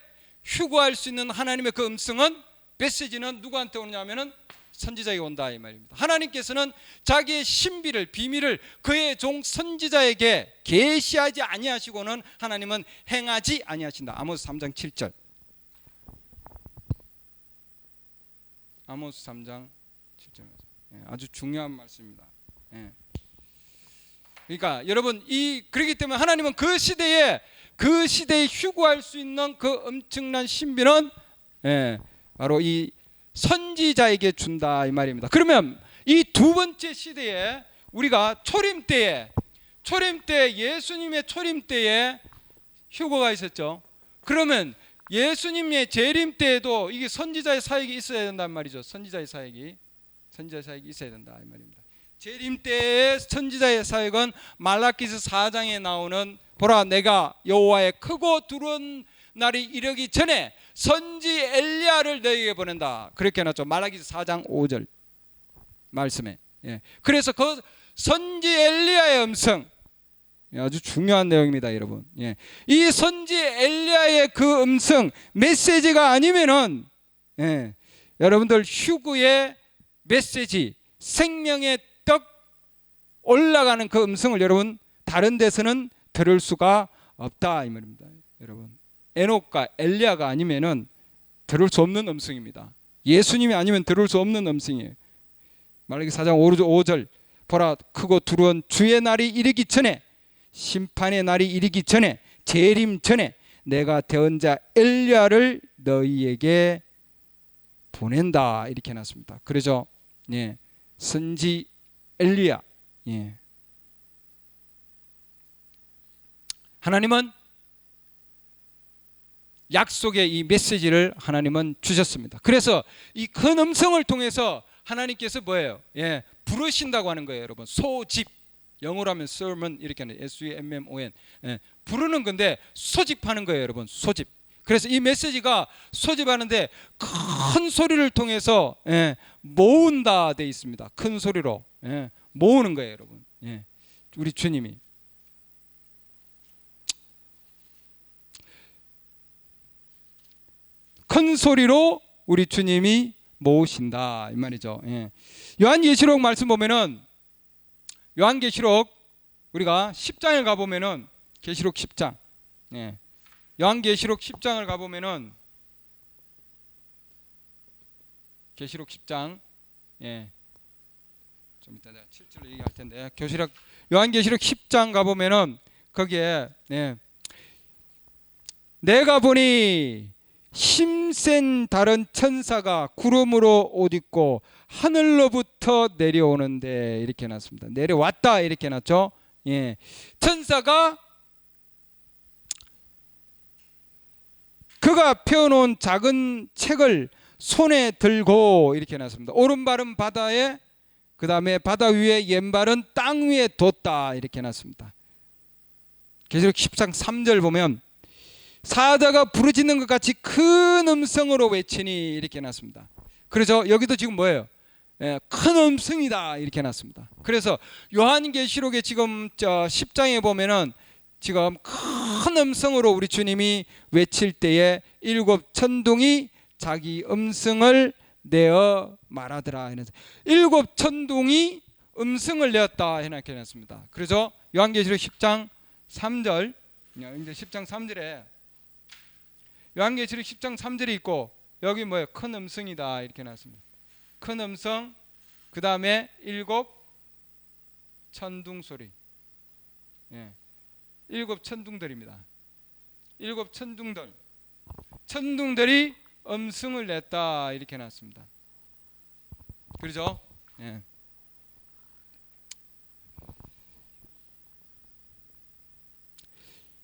휴거할 수 있는 하나님의 그 음성은, 메시지는 누구한테 오냐면은 선지자에게 온다 이 말입니다. 하나님께서는 자기의 신비를, 비밀을 그의 종 선지자에게 계시하지 아니하시고는 하나님은 행하지 아니하신다. 아모스 3장 7절. 아모스 3장 7절. 아주 중요한 말씀입니다. 그러니까 여러분, 그렇기 때문에 하나님은 그 시대에 휴거할 수 있는 그 엄청난 신비는 바로 이 선지자에게 준다 이 말입니다. 그러면 이 두 번째 시대에 우리가 초림 때 예수님의 초림 때에 휴거가 있었죠. 그러면 예수님의 재림 때에도 이게 선지자의 사역이 있어야 된단 말이죠. 선지자의 사역이 있어야 된다 이 말입니다. 재림 때의 선지자의 사역은 말라기서 4장에 나오는 보라 내가 여호와의 크고 두려운 날이 이르기 전에 선지 엘리야를 너에게 보낸다. 그렇게 해놨죠. 말라기서 4장 5절 말씀에. 그래서 그 선지 엘리야의 음성, 아주 중요한 내용입니다, 여러분. 이 선지 엘리야의 그 음성, 메시지가 아니면은 여러분들 휴거의 메시지, 생명의 떡 올라가는 그 음성을 여러분 다른 데서는 들을 수가 없다 이 말입니다, 여러분. 에녹과 엘리야가 아니면은 들을 수 없는 음성입니다. 예수님이 아니면 들을 수 없는 음성이에요. 말라기 4장 5절 보라 크고 두려운 주의 날이 이르기 전에, 심판의 날이 이르기 전에, 재림 전에 내가 대언자 엘리야를 너희에게 보낸다 이렇게 해놨습니다. 그러죠? 예, 선지 엘리야. 예. 하나님은 약속의 이 메시지를 하나님은 주셨습니다. 그래서 이 큰 음성을 통해서 하나님께서 뭐예요? 예, 부르신다고 하는 거예요, 여러분. 소집, 영어로 하면 sermon 이렇게 하는 SUMMON. 예, 부르는 건데 소집하는 거예요, 여러분. 소집. 그래서 이 메시지가 소집하는데 큰 소리를 통해서 예, 모은다 돼 있습니다. 큰 소리로 예, 모으는 거예요, 여러분. 예, 우리 주님이. 큰 소리로 우리 주님이 모으신다 이 말이죠. 예. 요한계시록 말씀 보면은 요한계시록 우리가 10장에 가보면은 계시록 10장 예. 요한계시록 10장을 가보면은 계시록 10장 예. 좀 이따 내가 7절로 얘기할 텐데 요한계시록 10장 가보면은 거기에 예. 내가 보니 힘센 다른 천사가 구름으로 옷 입고 하늘로부터 내려오는데 이렇게 해놨습니다. 내려왔다 이렇게 해놨죠. 예. 천사가 그가 펴놓은 작은 책을 손에 들고 이렇게 해놨습니다. 오른발은 바다에 그 다음에 바다 위에 왼발은 땅 위에 뒀다 이렇게 해놨습니다. 계시록 10장 3절 보면 사자가 부르짖는 것 같이 큰 음성으로 외치니 이렇게 해놨습니다. 그래서 여기도 지금 뭐예요? 예, 큰 음성이다 이렇게 해놨습니다. 그래서 요한계시록에 지금 10장에 보면은 지금 큰 음성으로 우리 주님이 외칠 때에 일곱 천둥이 자기 음성을 내어 말하더라. 일곱 천둥이 음성을 내었다 이렇게 해놨습니다. 그래서 요한계시록 10장 3절 이제 10장 3절에 요한계시록 10장 3절에 있고 여기 뭐예요? 큰 음성이다 이렇게 나왔습니다. 큰 음성 그 다음에 일곱 천둥 소리. 예. 일곱 천둥들입니다. 일곱 천둥들이 음성을 냈다 이렇게 나왔습니다. 그렇죠? 예.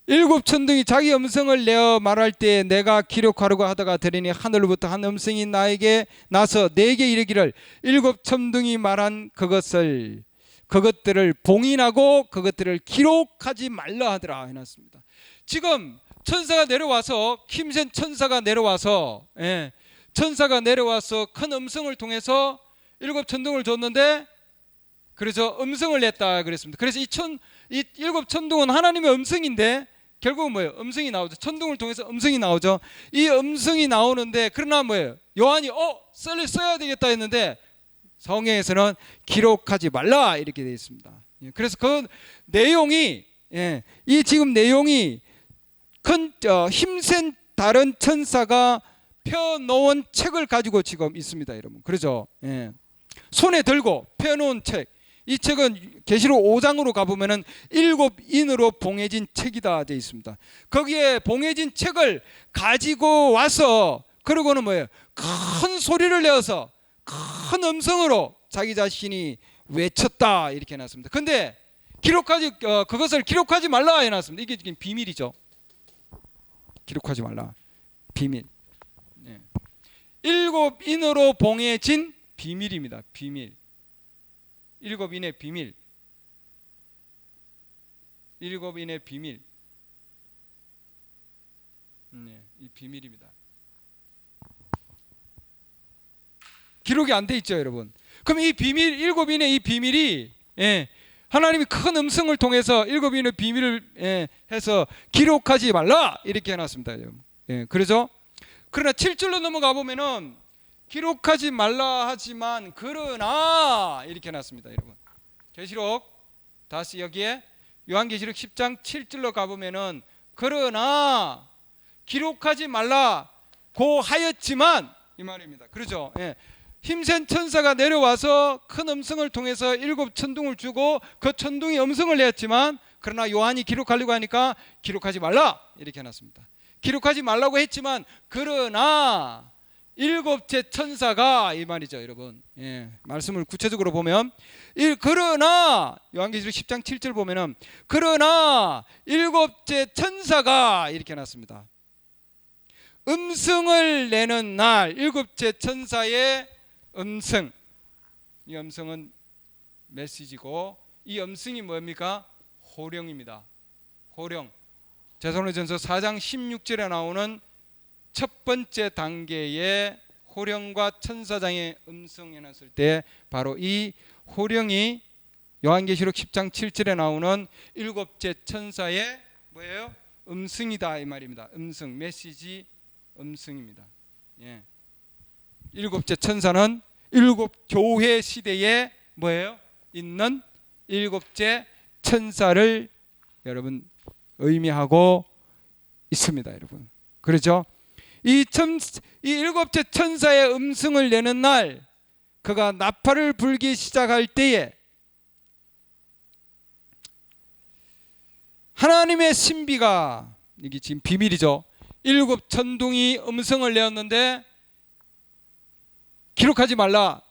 일곱 천둥이 자기 음성을 내어 말할 때 내가 기록하려고 하다가 들으니 하늘로부터 한 음성이 나에게 나서 내게 이르기를 일곱 천둥이 말한 그것들을 봉인하고 그것들을 기록하지 말라 하더라 해놨습니다. 지금 천사가 내려와서 힘센 천사가 내려와서 천사가 내려와서 큰 음성을 통해서 일곱 천둥을 줬는데 그래서 음성을 냈다 그랬습니다. 그래서 이 일곱 천둥은 하나님의 음성인데 결국은 뭐예요? 음성이 나오죠. 천둥을 통해서 음성이 나오죠. 이 음성이 나오는데 그러나 뭐예요? 요한이 써야 되겠다 했는데 성경에서는 기록하지 말라 이렇게 되어 있습니다. 그래서 그 내용이 이 지금 내용이 큰 힘센 다른 천사가 펴놓은 책을 가지고 지금 있습니다, 여러분. 그렇죠? 손에 들고 펴놓은 책. 이 책은 계시록 5장으로 가보면은 일곱 인으로 봉해진 책이다 되어 있습니다. 거기에 봉해진 책을 가지고 와서 그러고는 뭐예요? 큰 소리를 내어서 큰 음성으로 자기 자신이 외쳤다 이렇게 해놨습니다. 근데 그것을 기록하지 말라 해놨습니다. 이게 지금 비밀이죠. 기록하지 말라. 비밀. 일곱 인으로 봉해진 비밀입니다. 비밀. 일곱 인의 비밀. 일곱 인의 비밀. 이 비밀입니다. 기록이 안 돼 있죠, 여러분. 그럼 이 비밀, 일곱 인의 이 비밀이 하나님이 큰 음성을 통해서 일곱 인의 비밀을 해서 기록하지 말라 이렇게 해놨습니다, 여러분. 그래서 그러나 7절로 넘어가 보면은 기록하지 말라 하지만 그러나 이렇게 해놨습니다, 여러분. 계시록 다시 여기에 요한계시록 10장 7절로 가보면은 그러나 기록하지 말라고 하였지만 이 말입니다. 그렇죠? 힘센 천사가 내려와서 큰 음성을 통해서 일곱 천둥을 주고 그 천둥이 음성을 내었지만 그러나 요한이 기록하려고 하니까 기록하지 말라 이렇게 해놨습니다. 기록하지 말라고 했지만 그러나 일곱째 천사가 이 말이죠, 여러분. 예, 말씀을 구체적으로 보면 그러나 요한계시록 10장 7절 보면은 그러나 일곱째 천사가 이렇게 놨습니다. 음성을 내는 날, 일곱째 천사의 음성. 이 음성은 메시지고 이 음성이 뭡니까? 호령입니다. 호령. 데살로니가전서 4장 16절에 나오는 첫 번째 단계의 호령과 천사장의 음성에 놨을 때 바로 이 호령이 요한계시록 10장 7절에 나오는 일곱째 천사의 뭐예요? 음성이다 이 말입니다. 음성, 메시지 음성입니다. 예. 일곱째 천사는 일곱 교회 시대에 뭐예요? 있는 일곱째 천사를 여러분 의미하고 있습니다, 여러분. 그렇죠? 이 일곱째 천사의 음성을 내는 날, 그가 나팔을 불기 시작할 때에 하나님의 신비가, 이게 지금 비밀이죠. 일곱 천둥이 음성을 내었는데 기록하지 말라.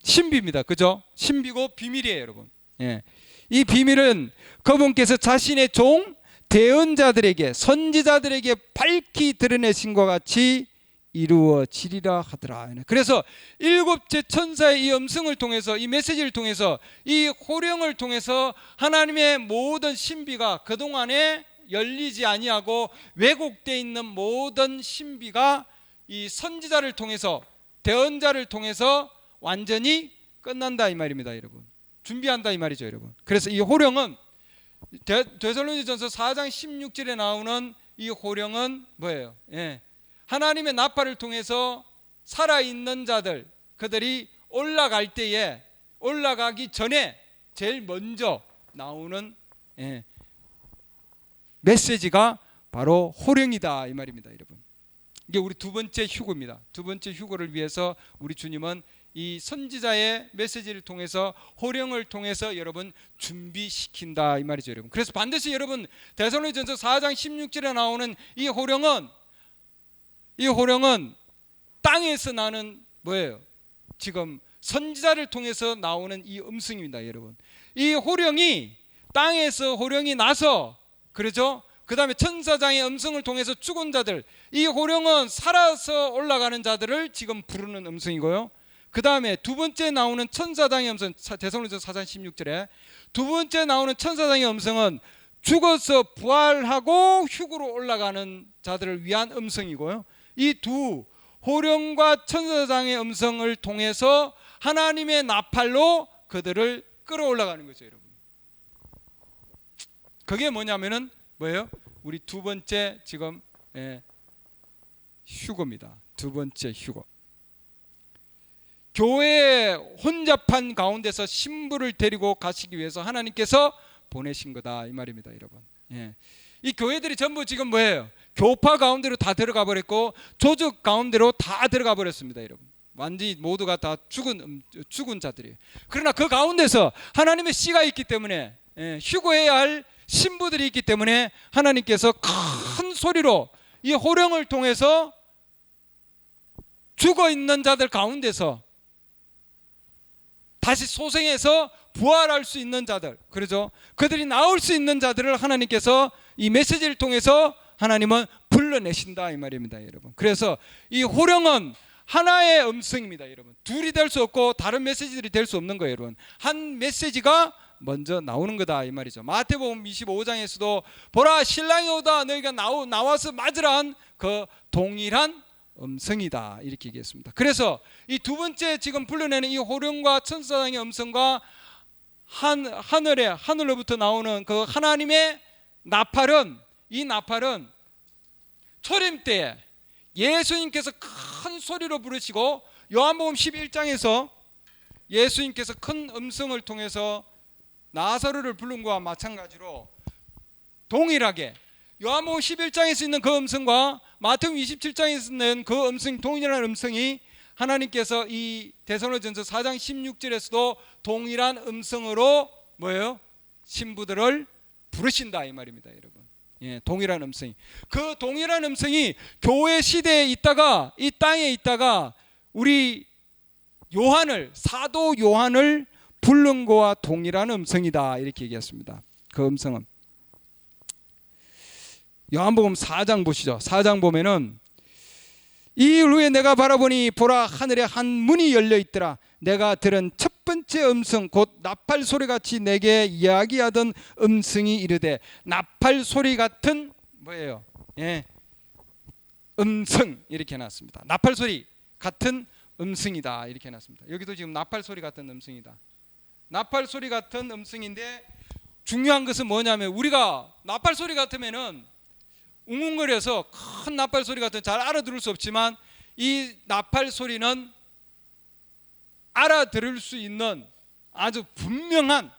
신비입니다. 그죠? 신비고 비밀이에요, 여러분. 예. 이 비밀은 그분께서 자신의 종 대언자들에게, 선지자들에게 밝히 드러내신 것 같이 이루어지리라 하더라. 그래서 일곱째 천사의 이 음성을 통해서, 이 메시지를 통해서, 이 호령을 통해서 하나님의 모든 신비가, 그동안에 열리지 아니하고 왜곡되어 있는 모든 신비가 이 선지자를 통해서, 대언자를 통해서 완전히 끝난다 이 말입니다, 여러분. 준비한다 이 말이죠, 여러분. 그래서 이 호령은 데살로니가전서 4장 16절에 나오는 이 호령은 뭐예요? 예. 하나님의 나팔을 통해서 살아있는 자들, 그들이 올라갈 때에, 올라가기 전에 제일 먼저 나오는 메시지가 바로 호령이다 이 말입니다, 여러분. 이게 우리 두 번째 휴거입니다. 두 번째 휴거를 위해서 우리 주님은 이 선지자의 메시지를 통해서, 호령을 통해서 여러분 준비시킨다 이 말이죠, 여러분. 그래서 반드시 여러분 데살로니가전서 4장 16절에 나오는 이 호령은 땅에서 나는 뭐예요? 지금 선지자를 통해서 나오는 이 음성입니다, 여러분. 이 호령이 땅에서 호령이 나서, 그렇죠? 그 다음에 천사장의 음성을 통해서 죽은 자들, 이 호령은 살아서 올라가는 자들을 지금 부르는 음성이고요. 그 다음에 두 번째 나오는 천사장의 음성, 데살로니가전서 4장 16절에 두 번째 나오는 천사장의 음성은 죽어서 부활하고 휴거로 올라가는 자들을 위한 음성이고요. 이 두 호령과 천사장의 음성을 통해서 하나님의 나팔로 그들을 끌어올라가는 거죠, 여러분. 그게 뭐냐면은 뭐예요? 우리 두 번째 지금 휴거입니다. 두 번째 휴거. 교회의 혼잡한 가운데서 신부를 데리고 가시기 위해서 하나님께서 보내신 거다 이 말입니다, 여러분. 예. 이 교회들이 전부 지금 뭐예요? 교파 가운데로 다 들어가 버렸고 조직 가운데로 다 들어가 버렸습니다, 여러분. 완전히 모두가 다 죽은 자들이에요. 그러나 그 가운데서 하나님의 씨가 있기 때문에, 휴거해야 할 신부들이 있기 때문에 하나님께서 큰 소리로 이 호령을 통해서 죽어 있는 자들 가운데서 다시 소생해서 부활할 수 있는 자들, 그러죠? 그들이 나올 수 있는 자들을 하나님께서 이 메시지를 통해서 하나님은 불러내신다 이 말입니다, 여러분. 그래서 이 호령은 하나의 음성입니다, 여러분. 둘이 될 수 없고 다른 메시지들이 될 수 없는 거예요, 여러분. 한 메시지가 먼저 나오는 거다 이 말이죠. 마태복음 25장에서도 보라 신랑이 오다 너희가 나와서 맞으란 그 동일한 음성이다 이렇게 얘기했습니다. 그래서 이 두 번째 지금 불러내는 이 호령과 천사장의 음성과 하늘로부터 나오는 그 하나님의 나팔은, 이 나팔은 초림 때에 예수님께서 큰 소리로 부르시고, 요한복음 11장에서 예수님께서 큰 음성을 통해서 나사로를 부른 것과 마찬가지로 동일하게 요한복음 11장에서 있는 그 음성과 마태복음 27장에서 있는 그 음성, 동일한 음성이 하나님께서 이 데살로니가전서 4장 16절에서도 동일한 음성으로 뭐예요? 신부들을 부르신다 이 말입니다, 여러분. 예, 동일한 음성이. 그 동일한 음성이 교회 시대에 있다가 이 땅에 있다가 우리 요한을, 사도 요한을 부른 거와 동일한 음성이다 이렇게 얘기했습니다. 그 음성은 요한복음 4장 보시죠. 4장 보면은 이 일 후에 내가 바라보니 보라 하늘에 한 문이 열려 있더라. 내가 들은 첫 번째 음성 곧 나팔 소리같이 내게 이야기하던 음성이 이르되, 나팔 소리 같은 뭐예요? 예, 음성 이렇게 해놨습니다. 나팔 소리 같은 음성이다 이렇게 해놨습니다. 여기도 지금 나팔 소리 같은 음성이다. 나팔 소리 같은 음성인데 중요한 것은 뭐냐면 우리가 나팔 소리 같으면은 웅웅거려서 큰 나팔 소리 같은 잘 알아들을 수 없지만 이 나팔 소리는 알아들을 수 있는 아주 분명한,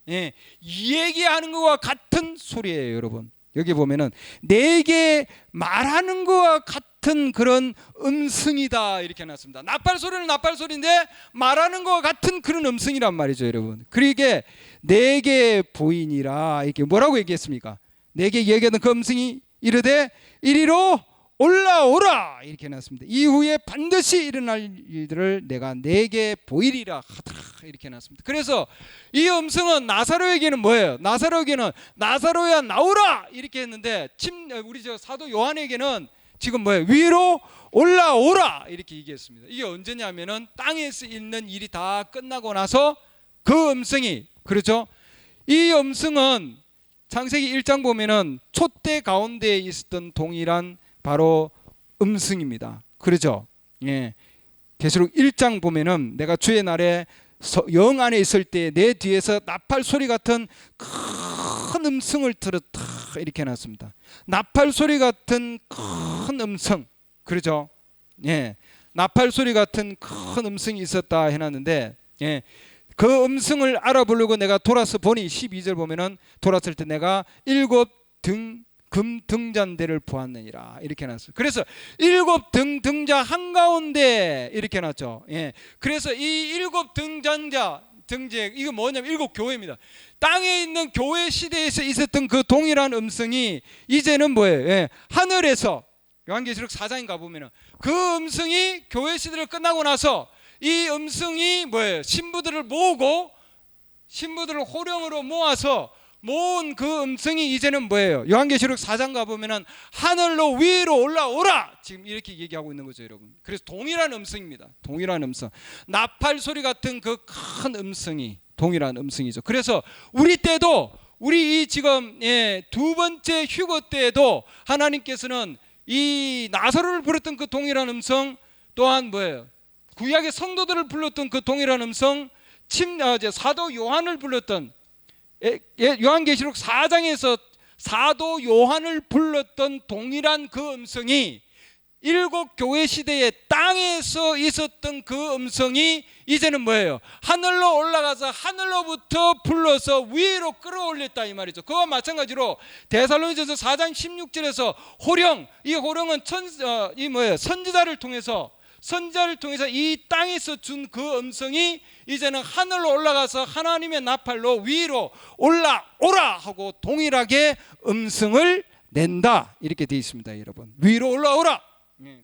예, 얘기하는 것과 같은 소리예요, 여러분. 여기 보면은 내게 말하는 것과 같은 그런 음성이다 이렇게 해놨습니다. 나팔 소리는 나팔 소리인데 말하는 것과 같은 그런 음성이란 말이죠, 여러분. 그러게 내게 보이니라 이렇게 뭐라고 얘기했습니까? 내게 얘기하던 그 음성이 이르되 이리로 올라오라 이렇게 해놨습니다. 이후에 반드시 일어날 일들을 내가 내게 보이리라 하더라 이렇게 해놨습니다. 그래서 이 음성은 나사로에게는 뭐예요? 나사로에게는 나사로야 나오라 이렇게 했는데 우리 저 사도 요한에게는 지금 뭐예요? 위로 올라오라 이렇게 얘기했습니다. 이게 언제냐면은 땅에서 있는 일이 다 끝나고 나서 그 음성이, 그렇죠? 이 음성은 창세기 1장 보면은 촛대 가운데에 있었던 동일한 바로 음성입니다. 그렇죠? 예. 계시록 1장 보면은 내가 주의 날에 영 안에 있을 때 내 뒤에서 나팔 소리 같은 큰 음성을 들었다 이렇게 해놨습니다. 나팔 소리 같은 큰 음성, 그렇죠? 예. 나팔 소리 같은 큰 음성이 있었다 해놨는데, 예. 그 음성을 알아보려고 내가 돌아서 보니 12절 보면은 돌았을 때 내가 7 금 등잔대를 보았느니라 이렇게 해놨어요. 그래서 7 등자 한가운데 이렇게 해놨죠. 예. 그래서 이 7 등제 이거 뭐냐면 7 교회입니다. 땅에 있는 교회 시대에서 있었던 그 동일한 음성이 이제는 뭐예요? 예. 하늘에서 요한계시록 4장에 가보면은 그 음성이 교회 시대를 끝나고 나서 이 음성이 뭐예요? 신부들을 모으고 신부들을 호령으로 모아서 모은 그 음성이 이제는 뭐예요? 요한계시록 4장 가보면은 하늘로 위로 올라오라 지금 이렇게 얘기하고 있는 거죠, 여러분. 그래서 동일한 음성입니다. 동일한 음성. 나팔 소리 같은 그 큰 음성이 동일한 음성이죠. 그래서 우리 때도 우리 이 지금 두 번째 휴거 때에도 하나님께서는 이 나사로를 부르던 그 동일한 음성, 또한 뭐예요? 구약의 성도들을 불렀던 그 동일한 음성, 사도 요한을 불렀던 요한계시록 4장에서 사도 요한을 불렀던 동일한 그 음성이 7 교회 시대에 땅에서 있었던 그 음성이 이제는 뭐예요? 하늘로 올라가서 하늘로부터 불러서 위로 끌어올렸다 이 말이죠. 그와 마찬가지로 데살로니가서 4장 16절에서 호령, 이 호령은 선지자를 통해서 이 땅에서 준 그 음성이 이제는 하늘로 올라가서 하나님의 나팔로 위로 올라오라 하고 동일하게 음성을 낸다 이렇게 되어 있습니다, 여러분. 위로 올라오라,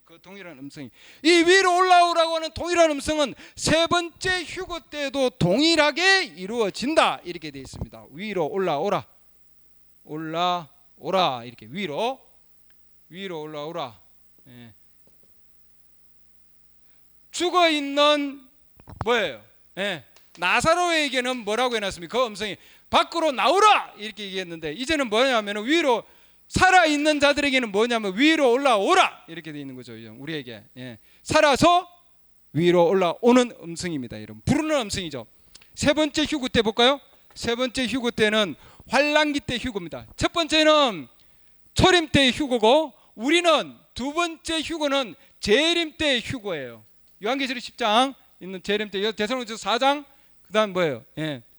그 동일한 음성이, 이 위로 올라오라고 하는 동일한 음성은 세 번째 휴거 때도 동일하게 이루어진다 이렇게 되어 있습니다. 위로 올라오라, 올라오라 이렇게 위로 올라오라. 죽어 있는 뭐예요? 나사로에게는 뭐라고 해놨습니까? 그 음성이 밖으로 나오라 이렇게 얘기했는데 이제는 뭐냐면 위로 살아 있는 자들에게는 뭐냐면 위로 올라오라 이렇게 돼 있는 거죠. 우리에게 살아서 위로 올라오는 음성입니다, 여러분. 부르는 음성이죠. 세 번째 휴거 때 볼까요? 세 번째 휴거 때는 환란기 때 휴거입니다. 첫 번째는 초림 때 휴거고 우리는 두 번째 휴거는 재림 때 휴거예요. 요한계시록 10장 있는 재림 때, 데살로니가서 4장, 그다음 뭐예요?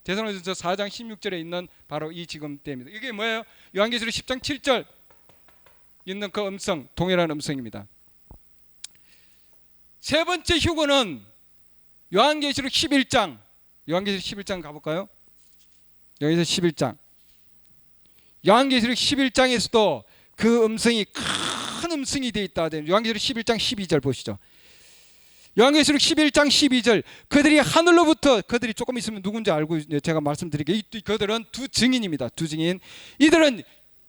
데살로니가서 4장 16절에 있는 바로 이 지금 때입니다. 이게 뭐예요? 요한계시록 10장 7절 있는 그 음성, 동일한 음성입니다. 세 번째 휴거는 요한계시록 11장 가볼까요? 여기서 11장 요한계시록 11장에서도 그 음성이 큰 음성이 되어 있다. 요한계시록 11장 12절 보시죠. 요한계시록 11장 12절, 그들이 하늘로부터, 그들이 조금 있으면 누군지 알고 제가 말씀드릴게요. 그들은 두 증인입니다. 두 증인. 이들은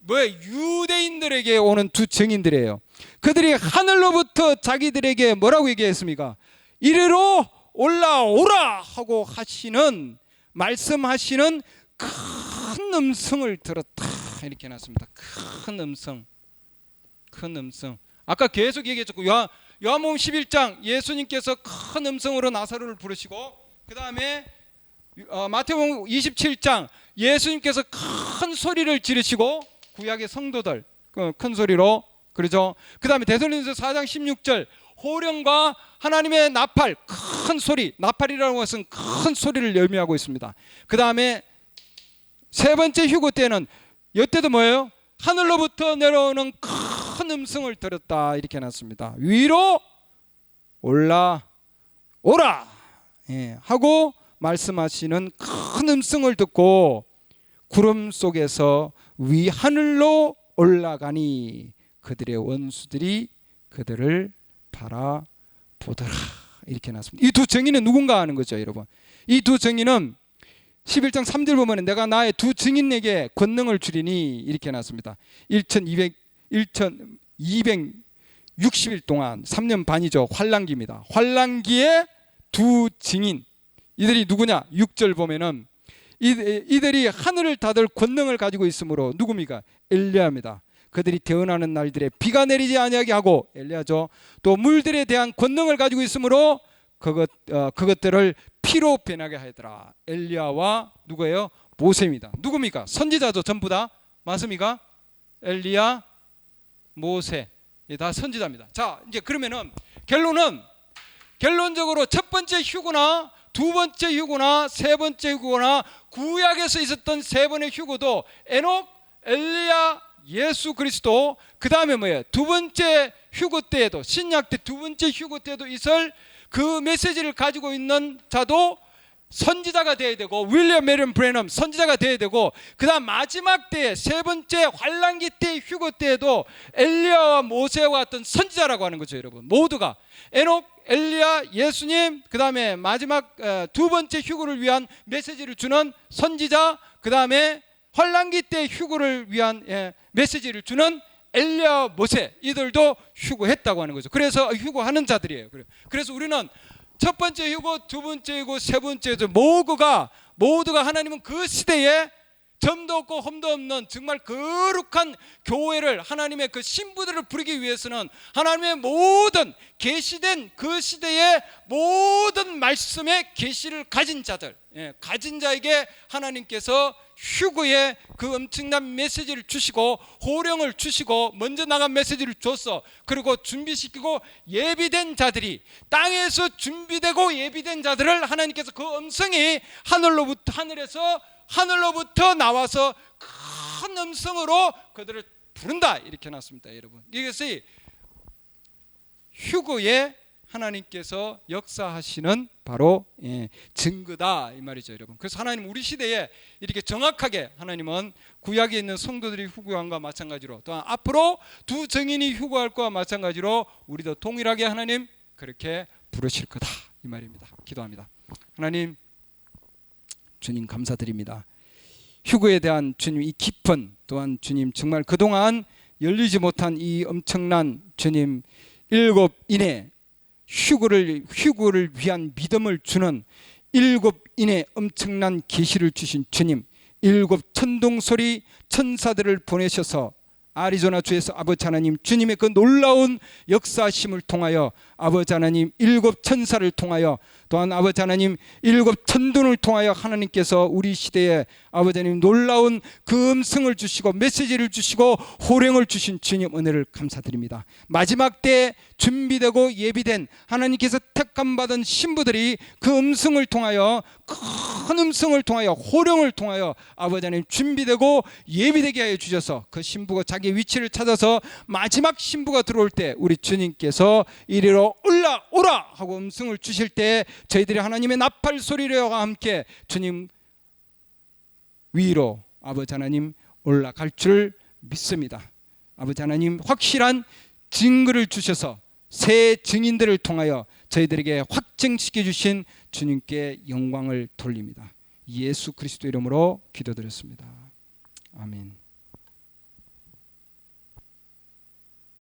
유대인들에게 오는 두 증인들이에요. 그들이 하늘로부터 자기들에게 뭐라고 얘기했습니까? 이리로 올라오라 하고 하시는, 말씀하시는 큰 음성을 들었다, 이렇게 해놨습니다. 큰 음성. 아까 계속 얘기했죠. 요한복음 11장 예수님께서 큰 음성으로 나사로를 부르시고, 그 다음에 마태복음 27장 예수님께서 큰 소리를 지르시고, 구약의 성도들 큰 소리로, 그러죠. 그 다음에 데살로니가서 4장 16절 호령과 하나님의 나팔, 큰 소리, 나팔이라는 것은 큰 소리를 의미하고 있습니다. 그 다음에 세 번째 휴거 때는, 이때도 뭐예요? 하늘로부터 내려오는 큰 음성을 들었다, 이렇게 해놨습니다. 위로 올라오라 하고 말씀하시는 큰 음성을 듣고 구름 속에서 위 하늘로 올라가니 그들의 원수들이 그들을 바라보더라, 이렇게 해놨습니다. 이 두 증인은 누군가 하는 거죠, 여러분. 이 두 증인은 11장 3절 보면 내가 나의 두 증인에게 권능을 주리니, 이렇게 해놨습니다. 1260일 동안 3년 반이죠. 환란기입니다. 환란기의 두 증인, 이들이 누구냐? 6절 보면은 이들이 하늘을 닫을 권능을 가지고 있으므로 누굽니까? 엘리야입니다. 그들이 대언하는 날들에 비가 내리지 아니하게 하고, 엘리야죠. 또 물들에 대한 권능을 가지고 있으므로 그것들을 피로 변하게 하더라. 엘리야와 누구예요? 모세입니다. 누굽니까? 선지자죠. 전부 다 맞습니까? 엘리야, 모세, 다 선지자입니다. 자, 이제 그러면은 결론적으로 첫 번째 휴거나 두 번째 휴거나 세 번째 휴거나 구약에서 있었던 세 번의 휴거도 에녹, 엘리야, 예수 그리스도, 그 다음에 뭐예요? 두 번째 휴거 때에도, 신약 때 두 번째 휴거 때에도 있을 그 메시지를 가지고 있는 자도 선지자가 되어야 되고, 윌리엄 메리언 브래넘 선지자가 되어야 되고, 그 다음 마지막 때에 세 번째 환란기 때 휴거 때에도 엘리야와 모세와 같은 선지자라고 하는 거죠, 여러분. 모두가 에녹, 엘리야, 예수님, 그 다음에 마지막 두 번째 휴거를 위한 메시지를 주는 선지자, 그 다음에 환란기 때 휴거를 위한 메시지를 주는 엘리야, 모세, 이들도 휴거했다고 하는 거죠. 그래서 휴거하는 자들이에요. 그래서 우리는 첫 번째 휴거, 두 번째 휴거, 세 번째 휴거 모두가 하나님은 그 시대에 점도 없고 험도 없는 정말 거룩한 교회를, 하나님의 그 신부들을 부르기 위해서는 하나님의 모든 계시된 그 시대의 모든 말씀의 계시를 가진 자들, 가진 자에게 하나님께서 휴거의 그 엄청난 메시지를 주시고, 호령을 주시고, 먼저 나간 메시지를 줬어. 그리고 준비시키고 예비된 자들이, 땅에서 준비되고 예비된 자들을 하나님께서 그 음성이 하늘로부터 나와서 큰 음성으로 그들을 부른다, 이렇게 해놨습니다, 여러분. 이것이 휴거에 하나님께서 역사하시는 바로 증거다, 이 말이죠, 여러분. 그래서 하나님 우리 시대에 이렇게 정확하게 하나님은 구약에 있는 성도들이 휴거한 것과 마찬가지로, 또한 앞으로 두 증인이 휴거할 것과 마찬가지로 우리도 동일하게 하나님 그렇게 부르실 거다, 이 말입니다. 기도합니다. 하나님, 주님 감사드립니다. 휴거에 대한 주님 이 깊은, 또한 주님 정말 그동안 열리지 못한 이 엄청난 주님 7인의 휴거를 위한 믿음을 주는 7인의 엄청난 계시를 주신 주님, 7 천둥소리 천사들을 보내셔서 아리조나 주에서 아버지 하나님 주님의 그 놀라운 역사심을 통하여 아버지 하나님 7 천사를 통하여, 또한 아버지 하나님 7 천둥을 통하여 하나님께서 우리 시대에 아버지 하나님 놀라운 그 음성을 주시고 메시지를 주시고 호령을 주신 주님 은혜를 감사드립니다. 마지막 때 준비되고 예비된 하나님께서 택함받은 신부들이 그 음성을 통하여, 큰 음성을 통하여, 호령을 통하여 아버지 하나님 준비되고 예비되게 하여 주셔서 그 신부가 자기 위치를 찾아서 마지막 신부가 들어올 때 우리 주님께서 이리로 올라오라 하고 음성을 주실 때 저희들이 하나님의 나팔 소리와 함께 주님 위로 아버지 하나님 올라갈 줄 믿습니다. 아버지 하나님, 확실한 증거를 주셔서 새 증인들을 통하여 저희들에게 확증시켜 주신 주님께 영광을 돌립니다. 예수 그리스도 이름으로 기도드렸습니다. 아멘.